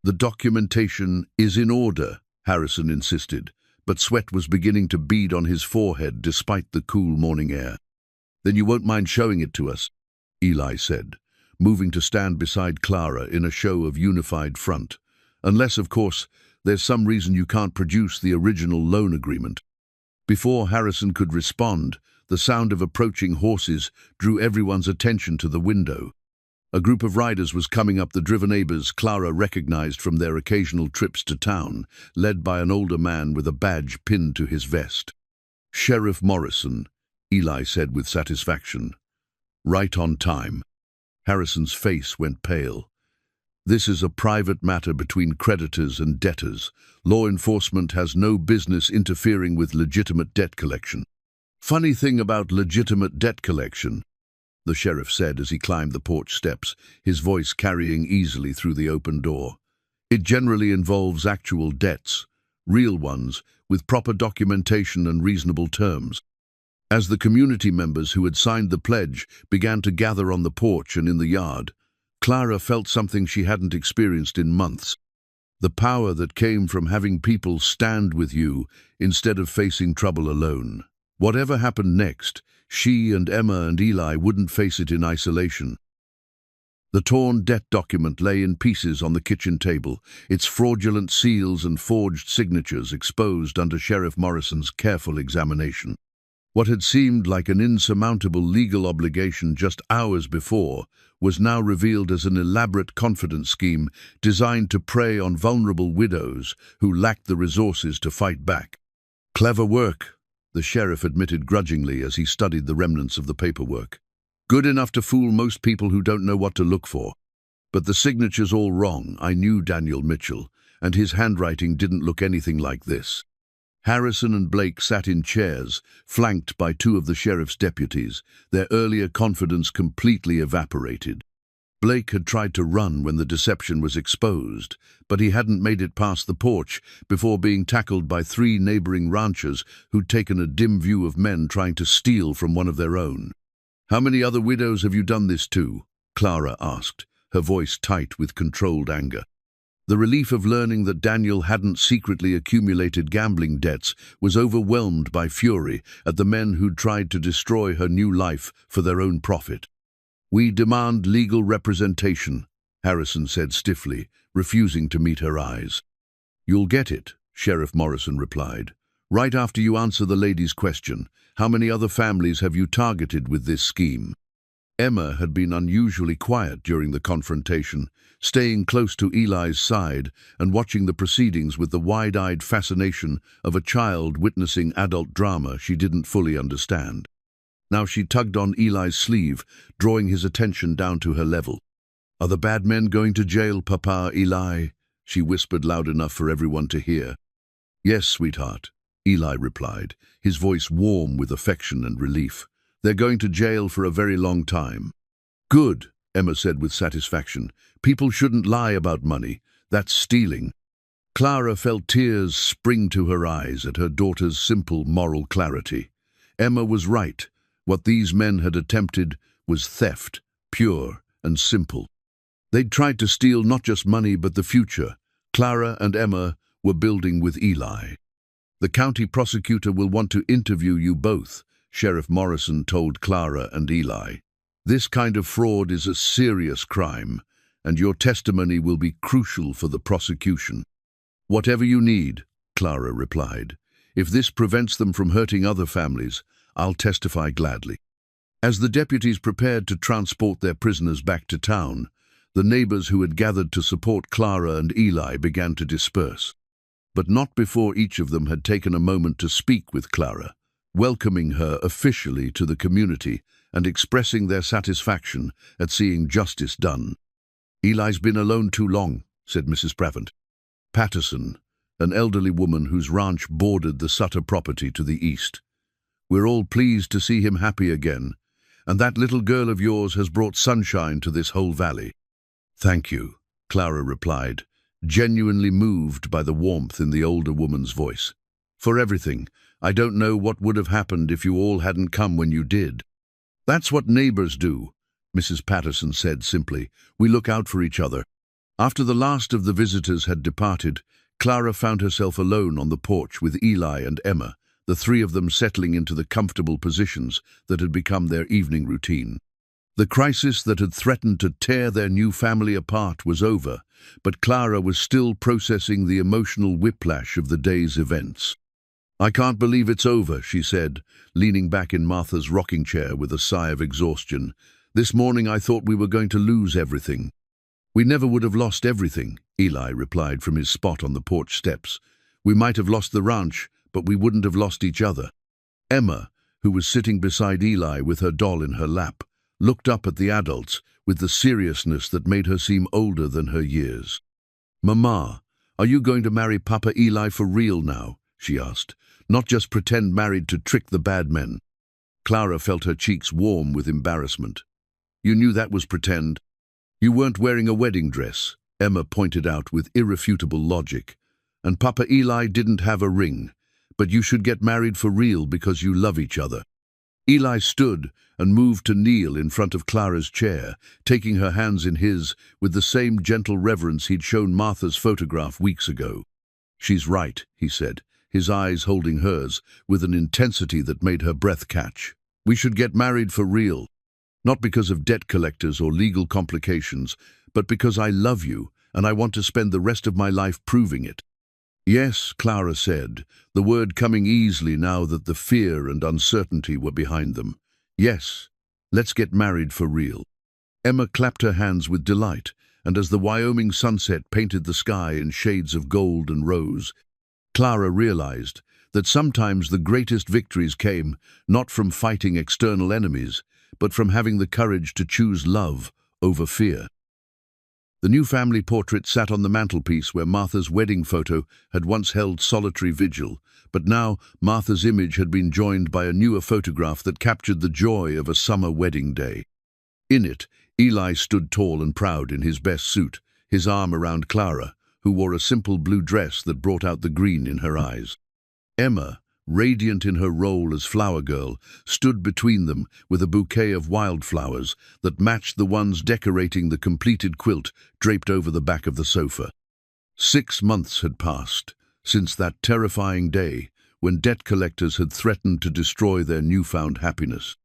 "The documentation is in order," Harrison insisted, but sweat was beginning to bead on his forehead despite the cool morning air. "Then you won't mind showing it to us," Eli said, moving to stand beside Clara in a show of unified front. "Unless, of course, there's some reason you can't produce the original loan agreement." Before Harrison could respond, the sound of approaching horses drew everyone's attention to the window. A group of riders was coming up the driven neighbors Clara recognized from their occasional trips to town, led by an older man with a badge pinned to his vest. "Sheriff Morrison," Eli said with satisfaction. "Right on time." Harrison's face went pale. "This is a private matter between creditors and debtors. Law enforcement has no business interfering with legitimate debt collection." "Funny thing about legitimate debt collection," the sheriff said as he climbed the porch steps, his voice carrying easily through the open door. "It generally involves actual debts, real ones, with proper documentation and reasonable terms." As the community members who had signed the pledge began to gather on the porch and in the yard, Clara felt something she hadn't experienced in months. The power that came from having people stand with you instead of facing trouble alone. Whatever happened next, she and Emma and Eli wouldn't face it in isolation. The torn debt document lay in pieces on the kitchen table, its fraudulent seals and forged signatures exposed under Sheriff Morrison's careful examination. What had seemed like an insurmountable legal obligation just hours before was now revealed as an elaborate confidence scheme designed to prey on vulnerable widows who lacked the resources to fight back. "Clever work," the sheriff admitted grudgingly as he studied the remnants of the paperwork. "Good enough to fool most people who don't know what to look for." But the signature's all wrong. I knew Daniel Mitchell, and his handwriting didn't look anything like this. Harrison and Blake sat in chairs, flanked by two of the sheriff's deputies, their earlier confidence completely evaporated. Blake had tried to run when the deception was exposed, but he hadn't made it past the porch before being tackled by three neighboring ranchers who'd taken a dim view of men trying to steal from one of their own. "How many other widows have you done this to?" Clara asked, her voice tight with controlled anger. The relief of learning that Daniel hadn't secretly accumulated gambling debts was overwhelmed by fury at the men who'd tried to destroy her new life for their own profit. "We demand legal representation," Harrison said stiffly, refusing to meet her eyes. "You'll get it," Sheriff Morrison replied. "Right after you answer the lady's question, how many other families have you targeted with this scheme?" Emma had been unusually quiet during the confrontation, staying close to Eli's side and watching the proceedings with the wide-eyed fascination of a child witnessing adult drama she didn't fully understand. Now she tugged on Eli's sleeve, drawing his attention down to her level. "Are the bad men going to jail, Papa, Eli?" she whispered loud enough for everyone to hear. "Yes, sweetheart," Eli replied, his voice warm with affection and relief. "They're going to jail for a very long time." "Good," Emma said with satisfaction. "People shouldn't lie about money. That's stealing." Clara felt tears spring to her eyes at her daughter's simple moral clarity. Emma was right. What these men had attempted was theft, pure and simple. They'd tried to steal not just money but the future. Clara and Emma were building with Eli. "The county prosecutor will want to interview you both," Sheriff Morrison told Clara and Eli. "This kind of fraud is a serious crime, and your testimony will be crucial for the prosecution." "Whatever you need," Clara replied. "If this prevents them from hurting other families, I'll testify gladly." As the deputies prepared to transport their prisoners back to town, the neighbors who had gathered to support Clara and Eli began to disperse. But not before each of them had taken a moment to speak with Clara, welcoming her officially to the community and expressing their satisfaction at seeing justice done. "Eli's been alone too long," said Mrs. Pravant. Patterson, an elderly woman whose ranch bordered the Sutter property to the east. "We're all pleased to see him happy again, and that little girl of yours has brought sunshine to this whole valley." "Thank you," Clara replied, genuinely moved by the warmth in the older woman's voice. "For everything. I don't know what would have happened if you all hadn't come when you did." "That's what neighbors do," Mrs. Patterson said simply. "We look out for each other." After the last of the visitors had departed, Clara found herself alone on the porch with Eli and Emma, the three of them settling into the comfortable positions that had become their evening routine. The crisis that had threatened to tear their new family apart was over, but Clara was still processing the emotional whiplash of the day's events. "I can't believe it's over," she said, leaning back in Martha's rocking chair with a sigh of exhaustion. "This morning I thought we were going to lose everything." "We never would have lost everything," Eli replied from his spot on the porch steps. "We might have lost the ranch, but we wouldn't have lost each other." Emma, who was sitting beside Eli with her doll in her lap, looked up at the adults with the seriousness that made her seem older than her years. "Mama, are you going to marry Papa Eli for real now?" she asked. "Not just pretend married to trick the bad men." Clara felt her cheeks warm with embarrassment. "You knew that was pretend." "You weren't wearing a wedding dress," Emma pointed out with irrefutable logic. "And Papa Eli didn't have a ring. But you should get married for real because you love each other." Eli stood and moved to kneel in front of Clara's chair, taking her hands in his with the same gentle reverence he'd shown Martha's photograph weeks ago. "She's right," he said, his eyes holding hers with an intensity that made her breath catch. "We should get married for real. Not because of debt collectors or legal complications, but because I love you and I want to spend the rest of my life proving it." "Yes," Clara said, the word coming easily now that the fear and uncertainty were behind them. "Yes, let's get married for real." Emma clapped her hands with delight, and as the Wyoming sunset painted the sky in shades of gold and rose, Clara realized that sometimes the greatest victories came not from fighting external enemies, but from having the courage to choose love over fear. The new family portrait sat on the mantelpiece where Martha's wedding photo had once held solitary vigil, but now Martha's image had been joined by a newer photograph that captured the joy of a summer wedding day. In it, Eli stood tall and proud in his best suit, his arm around Clara, who wore a simple blue dress that brought out the green in her eyes. Emma, radiant in her role as flower girl, stood between them with a bouquet of wildflowers that matched the ones decorating the completed quilt draped over the back of the sofa. 6 months had passed since that terrifying day when debt collectors had threatened to destroy their newfound happiness.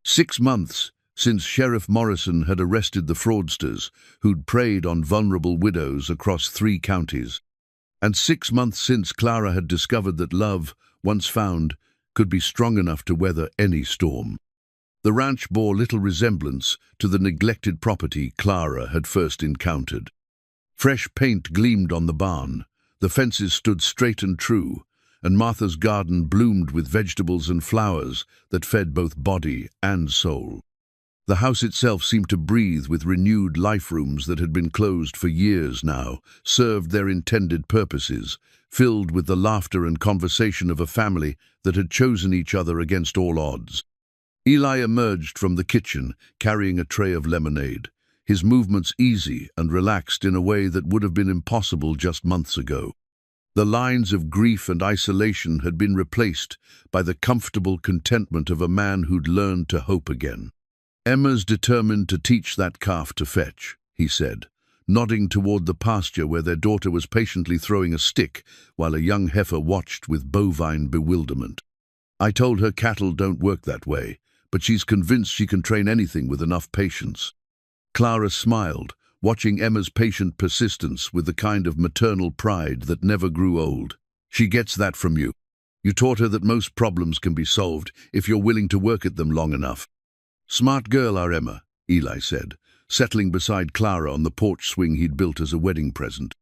6 months since Sheriff Morrison had arrested the fraudsters who'd preyed on vulnerable widows across 3 counties. And 6 months since Clara had discovered that love, once found, could be strong enough to weather any storm. The ranch bore little resemblance to the neglected property Clara had first encountered. Fresh paint gleamed on the barn, the fences stood straight and true, and Martha's garden bloomed with vegetables and flowers that fed both body and soul. The house itself seemed to breathe with renewed life. Rooms that had been closed for years now served their intended purposes, filled with the laughter and conversation of a family that had chosen each other against all odds. Eli emerged from the kitchen, carrying a tray of lemonade, his movements easy and relaxed in a way that would have been impossible just months ago. The lines of grief and isolation had been replaced by the comfortable contentment of a man who'd learned to hope again. "Emma's determined to teach that calf to fetch," he said, nodding toward the pasture where their daughter was patiently throwing a stick while a young heifer watched with bovine bewilderment. "I told her cattle don't work that way, but she's convinced she can train anything with enough patience." Clara smiled, watching Emma's patient persistence with the kind of maternal pride that never grew old. "She gets that from you. You taught her that most problems can be solved if you're willing to work at them long enough." "Smart girl, our Emma," Eli said, settling beside Clara on the porch swing he'd built as a wedding present.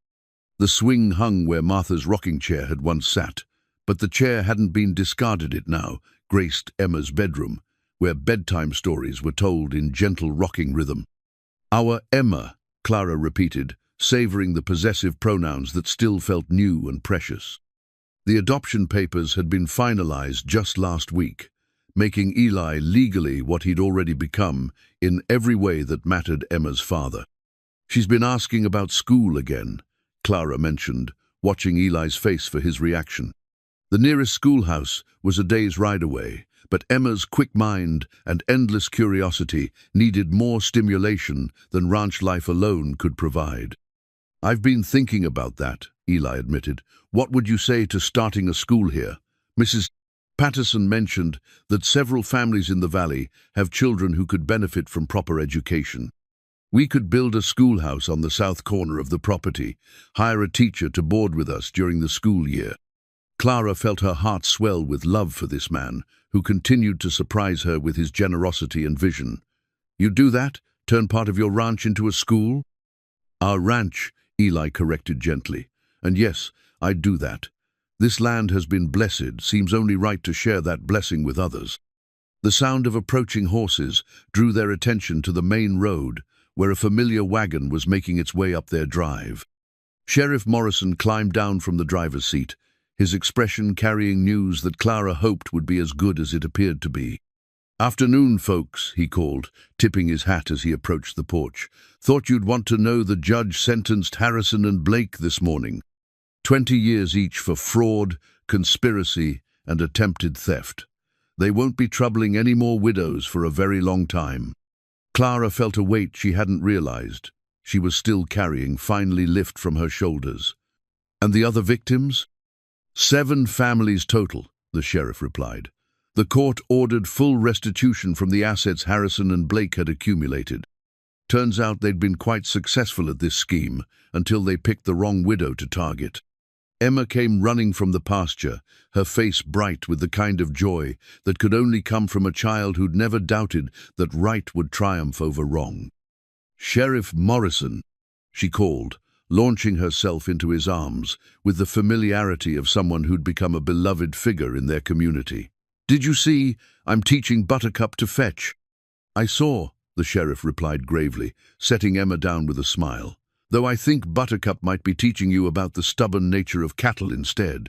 The swing hung where Martha's rocking chair had once sat, but the chair hadn't been discarded. It now graced Emma's bedroom, where bedtime stories were told in gentle rocking rhythm. "Our Emma," Clara repeated, savoring the possessive pronouns that still felt new and precious. The adoption papers had been finalized just last week, making Eli legally what he'd already become in every way that mattered Emma's father. "She's been asking about school again," Clara mentioned, watching Eli's face for his reaction. The nearest schoolhouse was a day's ride away, but Emma's quick mind and endless curiosity needed more stimulation than ranch life alone could provide. "I've been thinking about that," Eli admitted. "What would you say to starting a school here?" Mrs. Patterson mentioned that several families in the valley have children who could benefit from proper education. "We could build a schoolhouse on the south corner of the property, hire a teacher to board with us during the school year." Clara felt her heart swell with love for this man, who continued to surprise her with his generosity and vision. "You'd do that? Turn part of your ranch into a school?" "Our ranch," Eli corrected gently. "And yes, I'd do that. This land has been blessed, seems only right to share that blessing with others." The sound of approaching horses drew their attention to the main road, where a familiar wagon was making its way up their drive. Sheriff Morrison climbed down from the driver's seat, his expression carrying news that Clara hoped would be as good as it appeared to be. "Afternoon, folks," he called, tipping his hat as he approached the porch. "Thought you'd want to know the judge sentenced Harrison and Blake this morning. 20 years each for fraud, conspiracy, and attempted theft. They won't be troubling any more widows for a very long time." Clara felt a weight she hadn't realized she was still carrying finally lift from her shoulders. "And the other victims?" 7 families total," the sheriff replied. "The court ordered full restitution from the assets Harrison and Blake had accumulated. Turns out they'd been quite successful at this scheme until they picked the wrong widow to target." Emma came running from the pasture, her face bright with the kind of joy that could only come from a child who'd never doubted that right would triumph over wrong. "Sheriff Morrison," she called, launching herself into his arms with the familiarity of someone who'd become a beloved figure in their community. "Did you see? I'm teaching Buttercup to fetch." "I saw," the sheriff replied gravely, setting Emma down with a smile. though I think Buttercup might be teaching you about the stubborn nature of cattle instead."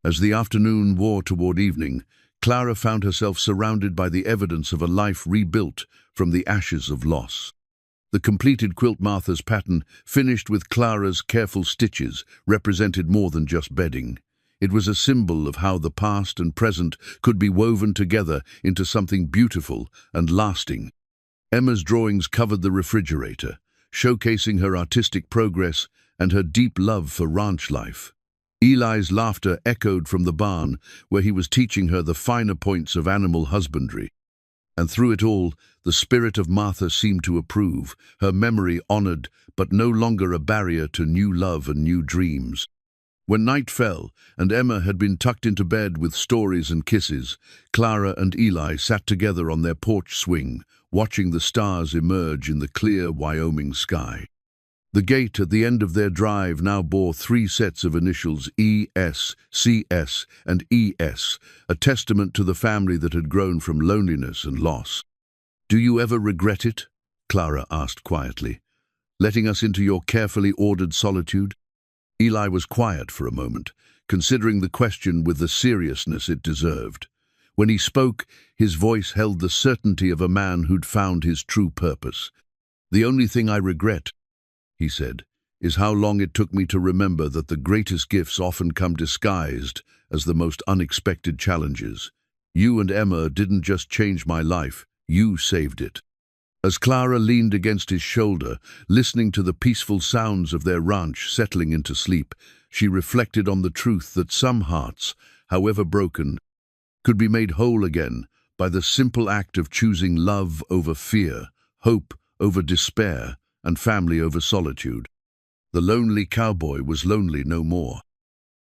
As the afternoon wore toward evening, Clara found herself surrounded by the evidence of a life rebuilt from the ashes of loss. The completed quilt Martha's pattern, finished with Clara's careful stitches, represented more than just bedding. It was a symbol of how the past and present could be woven together into something beautiful and lasting. Emma's drawings covered the refrigerator, showcasing her artistic progress and her deep love for ranch life. Eli's laughter echoed from the barn, where he was teaching her the finer points of animal husbandry. And through it all, the spirit of Martha seemed to approve, her memory honored, but no longer a barrier to new love and new dreams. When night fell, and Emma had been tucked into bed with stories and kisses, Clara and Eli sat together on their porch swing, watching the stars emerge in the clear Wyoming sky. The gate at the end of their drive now bore 3 sets of initials E.S., C.S., and E.S., a testament to the family that had grown from loneliness and loss. "Do you ever regret it?" Clara asked quietly, "letting us into your carefully ordered solitude?" Eli was quiet for a moment, considering the question with the seriousness it deserved. When he spoke, his voice held the certainty of a man who'd found his true purpose. "The only thing I regret," he said, "is how long it took me to remember that the greatest gifts often come disguised as the most unexpected challenges. You and Emma didn't just change my life, you saved it." As Clara leaned against his shoulder, listening to the peaceful sounds of their ranch settling into sleep, she reflected on the truth that some hearts, however broken, could be made whole again by the simple act of choosing love over fear, hope over despair, and family over solitude. The lonely cowboy was lonely no more.